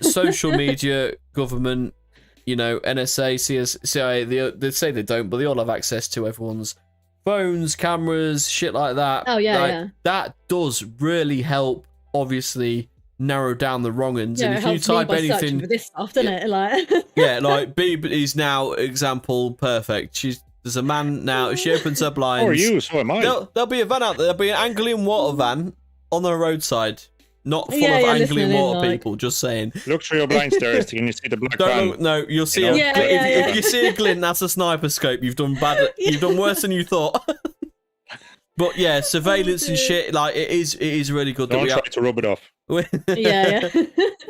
Speaker 1: Social media, government, NSA, CIA, they say they don't, but they all have access to everyone's phones, cameras, shit like that.
Speaker 2: Oh, yeah.
Speaker 1: That does really help, obviously, narrow down the wrong uns.
Speaker 2: Yeah,
Speaker 1: and if you type anything...
Speaker 2: for this stuff, doesn't it?
Speaker 1: Beeb is now example perfect. There's a man now, if she opens her blinds...
Speaker 3: Or you, so am I.
Speaker 1: There'll be a van out there. There'll be an Anglian water van on the roadside. Not full of Anglian water people, just saying.
Speaker 3: Look through your blinds there, can you see the black van?
Speaker 1: No, you'll see if you see a glint, that's a sniper scope. You've done bad. You've done worse than you thought. But yeah, surveillance and shit, like it is really good.
Speaker 3: Don't try to rub it off.
Speaker 2: Yeah.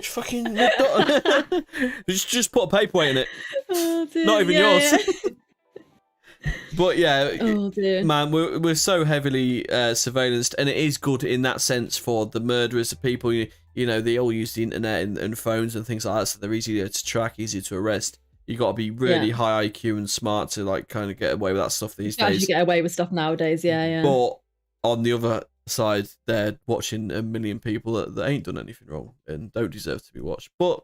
Speaker 1: Fucking just put a paperweight in it.
Speaker 2: Oh, dear.
Speaker 1: Not even yours. But yeah,
Speaker 2: man,
Speaker 1: we're so heavily surveillanced, and it is good in that sense for the murderers of people. They all use the internet and phones and things like that, so they're easier to track, easier to arrest. You got to be really high IQ and smart to kind of get away with that stuff these days.
Speaker 2: Actually get away with stuff nowadays, yeah.
Speaker 1: But on the other side, they're watching a million people that ain't done anything wrong and don't deserve to be watched. But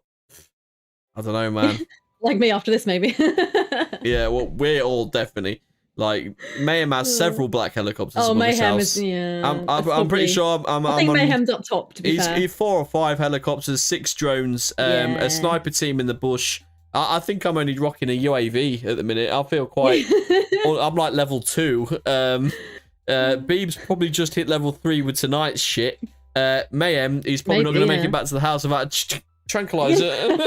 Speaker 1: I don't know, man.
Speaker 2: Like me after this, maybe.
Speaker 1: Yeah, well, we're all definitely like Mayhem has several black helicopters.
Speaker 2: Oh, Mayhem
Speaker 1: is.
Speaker 2: Yeah,
Speaker 1: I'm pretty sure.
Speaker 2: I think Mayhem's up top. To be fair,
Speaker 1: he's 4 or 5 helicopters, 6 drones, a sniper team in the bush. I think I'm only rocking a UAV at the minute. I feel quite. I'm like level 2. Beeb's probably just hit level 3 with tonight's shit. Mayhem, he's probably not going to make it back to the house without tranquilizer.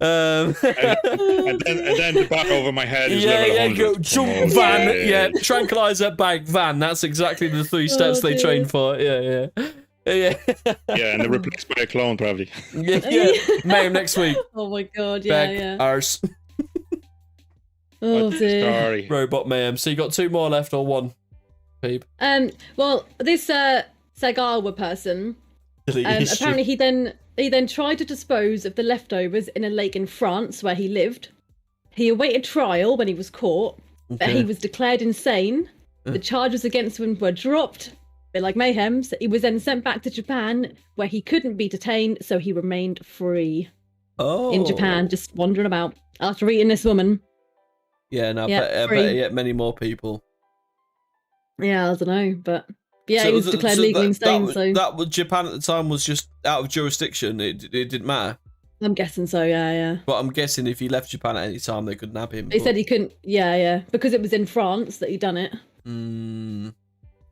Speaker 3: And then the back over my head is level 100.
Speaker 1: Go jump van, tranquilizer bag van. That's exactly the 3 steps they train for. Yeah,
Speaker 3: and they're replaced by a clone probably.
Speaker 1: Yeah. Mayhem next week.
Speaker 2: Oh my god,
Speaker 1: arse.
Speaker 2: Oh dear.
Speaker 3: Sorry.
Speaker 1: Robot Mayhem. So you got 2 more left or 1, Peep?
Speaker 2: Well, this Sagawa person, apparently he then tried to dispose of the leftovers in a lake in France where he lived. He awaited trial when he was caught, but he was declared insane The charges against him were dropped, a bit like Mayhem's. He was then sent back to Japan, where he couldn't be detained, so he remained free in Japan, just wandering about after eating this woman.
Speaker 1: Yeah, no,
Speaker 2: Yeah,
Speaker 1: I bet yet many more people.
Speaker 2: Yeah, I don't know, but yeah,
Speaker 1: So
Speaker 2: he was declared legally insane. So
Speaker 1: that was Japan at the time was just out of jurisdiction. It didn't matter.
Speaker 2: I'm guessing so. Yeah.
Speaker 1: But I'm guessing if he left Japan at any time, they could nab him.
Speaker 2: They said he couldn't. Yeah, because it was in France that he'd done it.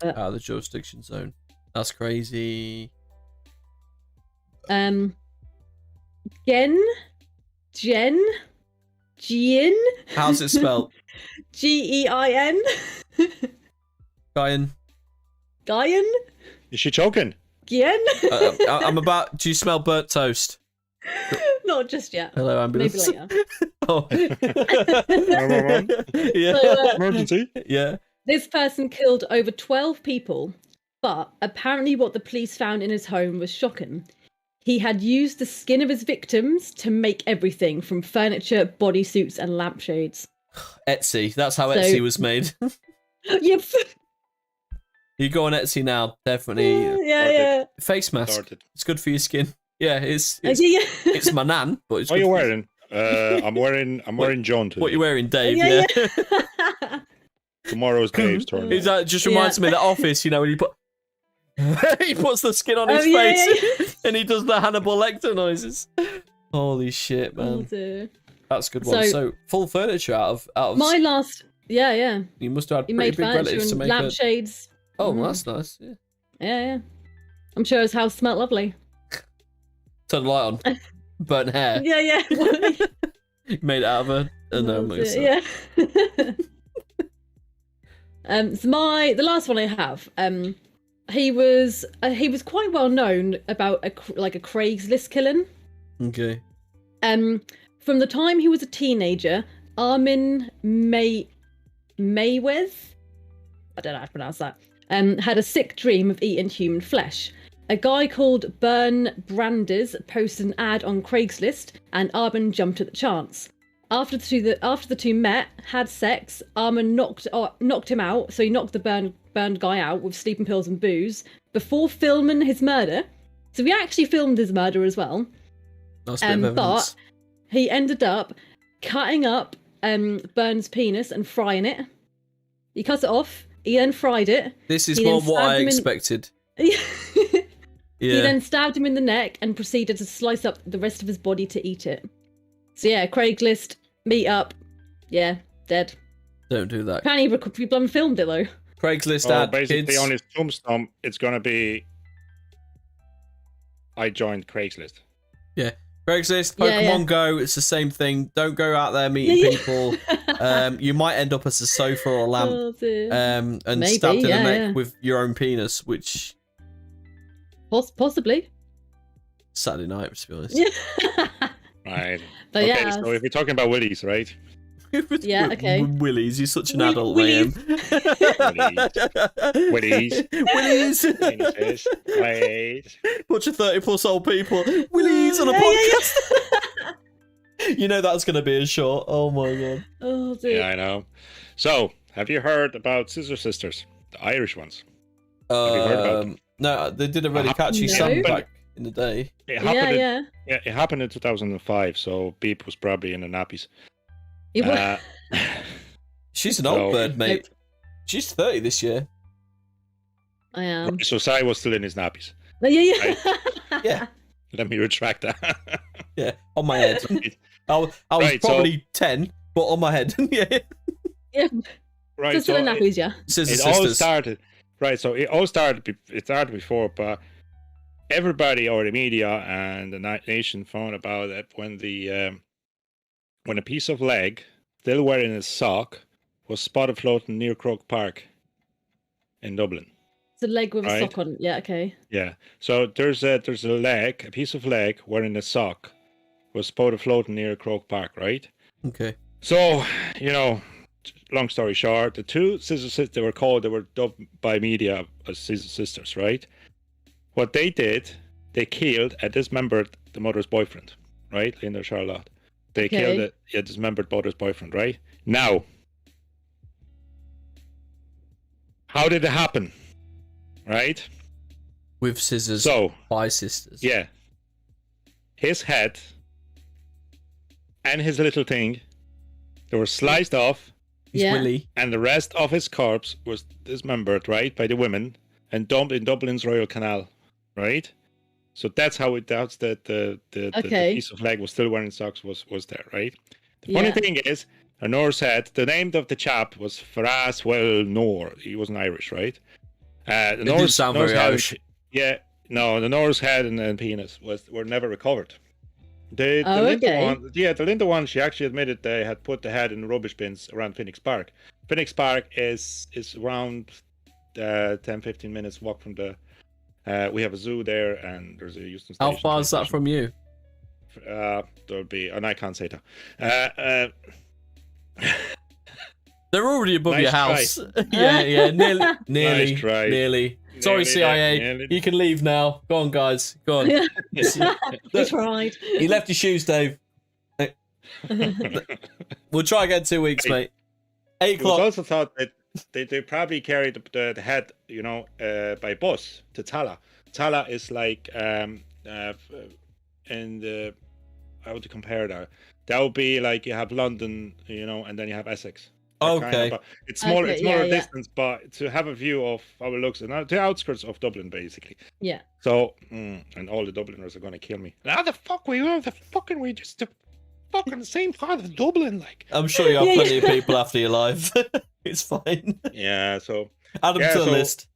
Speaker 1: Out of the jurisdiction zone. That's crazy.
Speaker 2: Gen.
Speaker 1: How's it spelled?
Speaker 2: Gein. Guyan.
Speaker 3: Is she choking?
Speaker 2: Gien.
Speaker 1: I'm about. Do you smell burnt toast?
Speaker 2: Not just yet.
Speaker 1: Hello, ambulance.
Speaker 2: Maybe later.
Speaker 1: Oh. Yeah.
Speaker 2: So,
Speaker 3: Emergency.
Speaker 1: Yeah.
Speaker 2: This person killed over 12 people, but apparently what the police found in his home was shocking. He had used the skin of his victims to make everything from furniture, bodysuits, and lampshades.
Speaker 1: Etsy. That's how Etsy was made.
Speaker 2: Yep.
Speaker 1: You go on Etsy now, definitely.
Speaker 2: Yeah.
Speaker 1: Face mask.
Speaker 3: Started.
Speaker 1: It's good for your skin. Yeah, it's
Speaker 2: Yeah.
Speaker 1: it's my nan, but it's
Speaker 3: What are
Speaker 1: good
Speaker 3: you
Speaker 1: for
Speaker 3: wearing? I'm wearing John today.
Speaker 1: What you wearing, Dave?
Speaker 2: Yeah.
Speaker 3: Tomorrow's Dave's turn.
Speaker 1: It just reminds me of The Office, you know, when you put he puts the skin on his
Speaker 2: yeah,
Speaker 1: face and he does the Hannibal Lecter noises. Holy shit,
Speaker 2: Oh,
Speaker 1: man.
Speaker 2: dear.
Speaker 1: That's a good one. So full furniture out of
Speaker 2: My last... Yeah.
Speaker 1: You must have had
Speaker 2: He
Speaker 1: pretty
Speaker 2: made
Speaker 1: big
Speaker 2: furniture
Speaker 1: relatives to
Speaker 2: and
Speaker 1: make
Speaker 2: lampshades.
Speaker 1: Oh, well, that's nice. Yeah.
Speaker 2: Yeah. I'm sure his house smelled lovely.
Speaker 1: Turn the light on. Burnt hair.
Speaker 2: Yeah.
Speaker 1: Made it out of a no,
Speaker 2: Yeah. So the last one I have, he was quite well known about a Craigslist killing.
Speaker 1: Okay.
Speaker 2: From the time he was a teenager, Armin Mayweather, I don't know how to pronounce that, had a sick dream of eating human flesh. A guy called Bern Brandes posted an ad on Craigslist, and Armin jumped at the chance. After the two met, had sex, Armin knocked him out, so he knocked the burned guy out with sleeping pills and booze before filming his murder. So he actually filmed his murder as well.
Speaker 1: Nice bit of evidence.
Speaker 2: But he ended up cutting up Bern's penis and frying it. He cut it off. He then fried it.
Speaker 1: This is more what I expected.
Speaker 2: He then stabbed him in the neck and proceeded to slice up the rest of his body to eat it. So yeah, Craigslist, meet up. Yeah, dead.
Speaker 1: Don't do that.
Speaker 2: Apparently he filmed it though.
Speaker 1: Craigslist ad,
Speaker 3: basically
Speaker 1: kids.
Speaker 3: on his tombstone, it's gonna be I joined Craigslist.
Speaker 1: Yeah. Craigslist, Pokemon Go, it's the same thing. Don't go out there meeting people. You might end up as a sofa or a lamp. And
Speaker 2: Maybe,
Speaker 1: stabbed in the neck with your own penis, which...
Speaker 2: Possibly.
Speaker 1: Saturday night, to be honest.
Speaker 3: Right.
Speaker 2: But
Speaker 3: okay, so if you're talking about willies, right?
Speaker 2: Yeah, okay.
Speaker 1: Willies, you're such an adult, Liam.
Speaker 3: Willies.
Speaker 1: Willies.
Speaker 3: Penises. Willies.
Speaker 1: Bunch of 30+ old people. Willies on a podcast. You know that's going to be a short. Oh my god.
Speaker 2: Oh dear.
Speaker 3: Yeah, I know. So, have you heard about Scissor Sisters? The Irish ones? Have you heard about them?
Speaker 1: No, they did a really catchy song back in the day.
Speaker 3: It happened
Speaker 2: Yeah.
Speaker 3: It happened in 2005, so Beep was probably in the nappies.
Speaker 1: She's an old bird, mate. She's 30 this year.
Speaker 2: I am.
Speaker 3: So Sai was still in his nappies.
Speaker 2: Yeah.
Speaker 1: Yeah.
Speaker 3: Let me retract that.
Speaker 1: Yeah, on my head. I was
Speaker 3: Right,
Speaker 1: probably 10, but on my head. Yeah.
Speaker 3: Right.
Speaker 2: Just
Speaker 3: So
Speaker 2: in the nappies, yeah.
Speaker 1: Scissor
Speaker 3: it all
Speaker 1: Sisters.
Speaker 3: started. Right. So it started before, but everybody or the media and the nation found about it when when a piece of leg still wearing a sock was spotted floating near Croke Park in Dublin.
Speaker 2: It's a leg with a
Speaker 3: Right.
Speaker 2: sock on. Yeah, okay.
Speaker 3: Yeah. So there's a leg, a piece of leg wearing a sock was spotted floating near Croke Park, right?
Speaker 1: Okay.
Speaker 3: So, long story short, the two Scissor Sisters they were dubbed by media as Scissor Sisters, right? What they did, they killed a dismembered the mother's boyfriend, right? Linda Charlotte. They killed a dismembered mother's boyfriend, right? Now, how did it happen? Right?
Speaker 1: With scissors
Speaker 3: So,
Speaker 1: by sisters.
Speaker 3: yeah. His head and his little thing, they were sliced off,
Speaker 1: He's
Speaker 2: Yeah.
Speaker 1: Willy.
Speaker 3: and the rest of his corpse was dismembered, right, by the women and dumped in Dublin's Royal Canal, right? So that's how it. That's the
Speaker 2: Okay.
Speaker 3: piece of leg was still wearing socks was there, right? The funny
Speaker 2: Yeah.
Speaker 3: thing is, Nor said the name of the chap was Faraz Well Nor. He wasn't Irish, right? The
Speaker 1: It didn't sound very
Speaker 3: head
Speaker 1: Irish.
Speaker 3: the Nor's head and penis were never recovered. The
Speaker 2: Oh,
Speaker 3: Linda
Speaker 2: okay.
Speaker 3: one, the Linda one, she actually admitted they had put the head in the rubbish bins around Phoenix Park. Phoenix Park is around 10-15 minutes walk from the. We have a zoo there, and there's a Houston
Speaker 1: How
Speaker 3: station.
Speaker 1: far is that from you?
Speaker 3: There'll be, and I can't say that.
Speaker 1: They're already above
Speaker 3: Nice
Speaker 1: your
Speaker 3: try.
Speaker 1: house. yeah, nearly,
Speaker 3: Nice try.
Speaker 1: nearly. Sorry,
Speaker 3: Nearly
Speaker 1: CIA.
Speaker 3: there, nearly.
Speaker 1: You can leave now. Go on, guys. Go on.
Speaker 2: We tried.
Speaker 1: He left his shoes, Dave. We'll try again 2 weeks,
Speaker 3: Hey.
Speaker 1: mate. 8
Speaker 3: It was
Speaker 1: o'clock.
Speaker 3: also thought that they probably carried the head, by bus to Tala. Tala is like in the how would you compare that? That would be like you have London, and then you have Essex. That kind of,
Speaker 1: Okay.
Speaker 3: but it's smaller.
Speaker 2: Okay,
Speaker 3: It's smaller
Speaker 2: yeah.
Speaker 3: distance, but to have a view of how it looks, and the outskirts of Dublin, basically.
Speaker 2: Yeah.
Speaker 3: So, and all the Dubliners are going to kill me. How the fuck we just the fucking same part of Dublin, like.
Speaker 1: I'm sure you have
Speaker 2: Yeah,
Speaker 1: plenty
Speaker 2: yeah.
Speaker 1: of people after your life. It's fine.
Speaker 3: Yeah. So.
Speaker 1: Add them
Speaker 3: Yeah,
Speaker 1: to the
Speaker 3: so-
Speaker 1: list.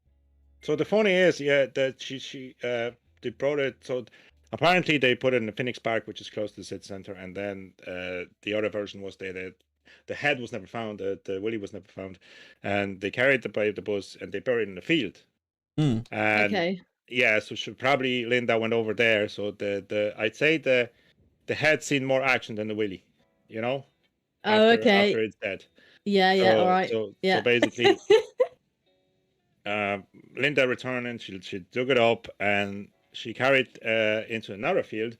Speaker 3: So the funny is, that they brought it. So apparently they put it in the Phoenix Park, which is close to the city center, and then the other version was the head was never found, the willy was never found, and they carried it by the bus and they buried it in the field.
Speaker 1: Mm.
Speaker 3: And
Speaker 2: Okay.
Speaker 3: yeah, so probably Linda went over there. So I'd say the head seen more action than the willy,
Speaker 2: Oh,
Speaker 3: after
Speaker 2: okay.
Speaker 3: it's dead.
Speaker 2: Yeah, yeah,
Speaker 3: So-
Speaker 2: all right.
Speaker 3: So
Speaker 2: Yeah.
Speaker 3: basically. Linda returning, she dug it up and she carried into another field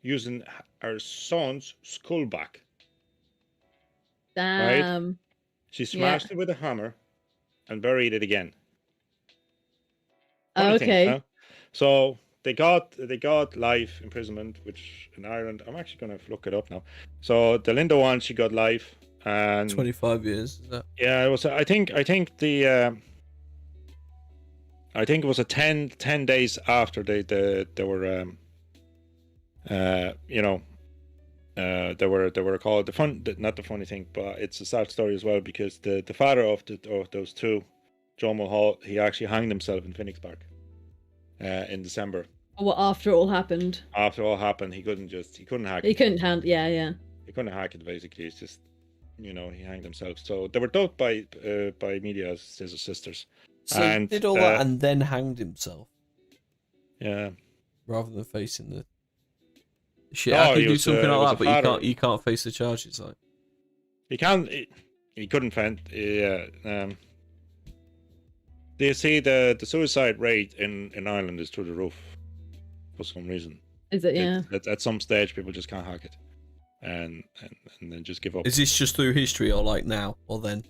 Speaker 3: using her son's skull back.
Speaker 2: Damn.
Speaker 3: She smashed it with a hammer and buried it again.
Speaker 2: Oh,
Speaker 3: Funny thing,
Speaker 2: okay.
Speaker 3: huh? So they got life imprisonment, which in Ireland, I'm actually gonna look it up now. So the Linda one, she got life, and
Speaker 1: 25 years. Is that?
Speaker 3: yeah, it was. I think it was a 10 days after they were they were called not the funny thing, but it's a sad story as well, because the father of those two, Joe Mulhall, he actually hanged himself in Phoenix Park in December.
Speaker 2: Well, after it all happened.
Speaker 3: After all happened, he couldn't hack
Speaker 2: He
Speaker 3: it.
Speaker 2: couldn't hand. Yeah, yeah.
Speaker 3: He couldn't hack it, basically. It's just, he hanged himself. So they were dubbed by media as his sisters.
Speaker 1: So he
Speaker 3: And,
Speaker 1: did all that and then hanged himself
Speaker 3: Yeah.
Speaker 1: rather than facing the shit.
Speaker 3: No,
Speaker 1: How can
Speaker 3: he
Speaker 1: you do
Speaker 3: was,
Speaker 1: something
Speaker 3: he was
Speaker 1: like
Speaker 3: a
Speaker 1: that, but
Speaker 3: father.
Speaker 1: you can't face the charges? Like,
Speaker 3: He couldn't fend. Yeah. Do you see the suicide rate in Ireland is through the roof for some reason?
Speaker 2: Is it? Yeah.
Speaker 3: At some stage, people just can't hack it, and then just give up.
Speaker 1: is this just through history or like now or then?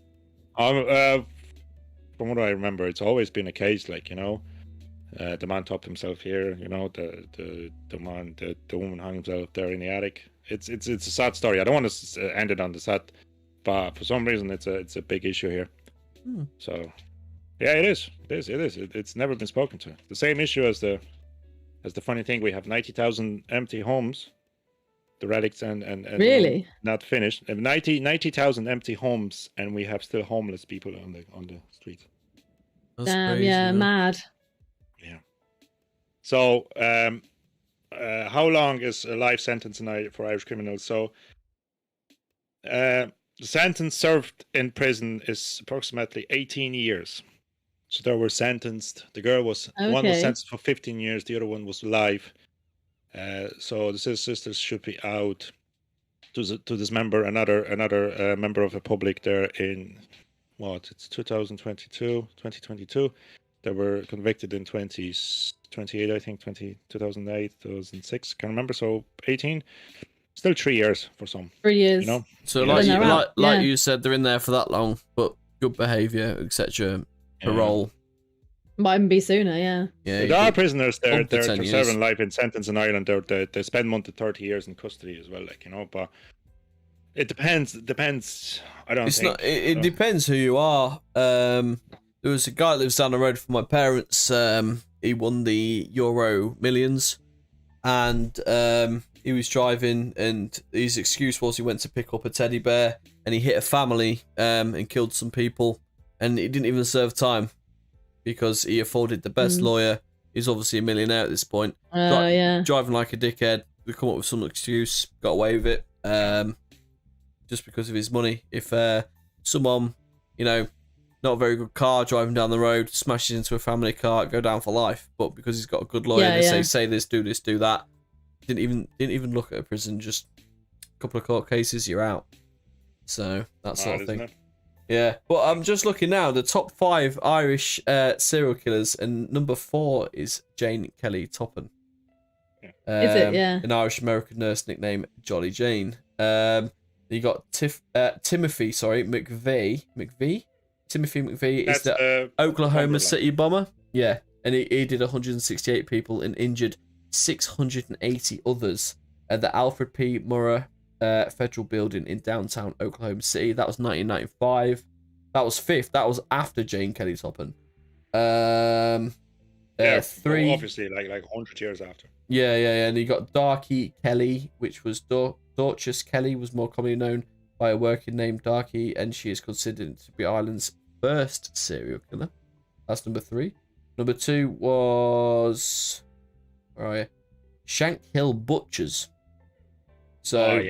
Speaker 3: From what I remember, it's always been a case, like, the man topped himself here. The woman hung himself there in the attic. It's a sad story. I don't want to end it on the sad, but for some reason, it's a big issue here.
Speaker 1: Hmm.
Speaker 3: So, yeah, it is. It's never been spoken to. The same issue as the funny thing. We have 90,000 empty homes, the relics and
Speaker 2: Really?
Speaker 3: not finished. 90,000 empty homes, and we have still homeless people on the street.
Speaker 1: That's
Speaker 2: Damn.
Speaker 1: crazy,
Speaker 2: Yeah.
Speaker 1: man.
Speaker 2: Mad.
Speaker 3: Yeah. So, how long is a life sentence for Irish criminals? So, the sentence served in prison is approximately 18 years. So they were sentenced. The girl one was
Speaker 2: Okay.
Speaker 3: sentenced for 15 years. The other one was life. So the sisters should be out to dismember another member of the public there in it's 2022. They were convicted in 2028, I think, 2008, 2006, can't remember. So 18, still 3 years for some.
Speaker 2: 3 years.
Speaker 1: So
Speaker 3: Yeah.
Speaker 1: like
Speaker 2: Then they're out,
Speaker 1: like
Speaker 2: yeah.
Speaker 1: you said, they're in there for that long, but good behaviour, etc. parole.
Speaker 2: Might even be sooner, yeah.
Speaker 1: Yeah,
Speaker 3: There are prisoners there.
Speaker 1: up to
Speaker 3: They're
Speaker 1: 10 years.
Speaker 3: serving life in sentence in Ireland. They spend 1 to 30 years in custody as well. Like, you know, but it depends. It depends. I don't
Speaker 1: It's
Speaker 3: think.
Speaker 1: not. It depends who you are. There was a guy that lives down the road from my parents. He won the Euro Millions, and he was driving, and his excuse was he went to pick up a teddy bear, and he hit a family and killed some people, and he didn't even serve time because he afforded the best lawyer. He's obviously a millionaire at this point.
Speaker 2: Yeah.
Speaker 1: Driving like a dickhead. We come up with some excuse, got away with it. Just because of his money. If someone, you know, not a very good car driving down the road, smashes into a family car, go down for life. But because he's got a good lawyer, they say this, do this, do that. Didn't even look at a prison. Just a couple of court cases, you're out. So that sort of thing. Yeah, but I'm just looking now. The top 5 Irish serial killers, and number 4 is Jane Kelly Topham.
Speaker 2: Is it? Yeah.
Speaker 1: An Irish American nurse nicknamed Jolly Jane. You got Timothy McVeigh. Timothy McVeigh is the Oklahoma City bomber. Yeah, and he did 168 people and injured 680 others at the Alfred P. Murrah Federal Building in downtown Oklahoma City. That was 1995. That was 5th. That was after Jane Kelly Topham. 3.
Speaker 3: Obviously, like 100 years after.
Speaker 1: Yeah. And you got Darky Kelly, which was Dorcas Kelly, was more commonly known by a working name Darky, and she is considered to be Ireland's first serial killer. That's number 3. Number 2 was Shank Hill Butchers. So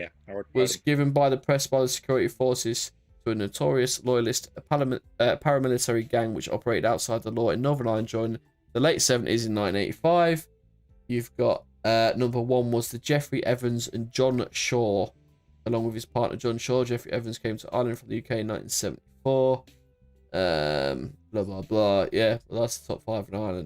Speaker 1: was given by the press by the security forces to a notorious loyalist paramilitary gang which operated outside the law in Northern Ireland during the late 70s in 1985. You've got number 1 was the Jeffrey Evans and John Shaw, along with his partner John Shaw. Jeffrey Evans came to Ireland from the UK in 1974. Blah blah blah. Yeah, well, that's the top 5 in Ireland.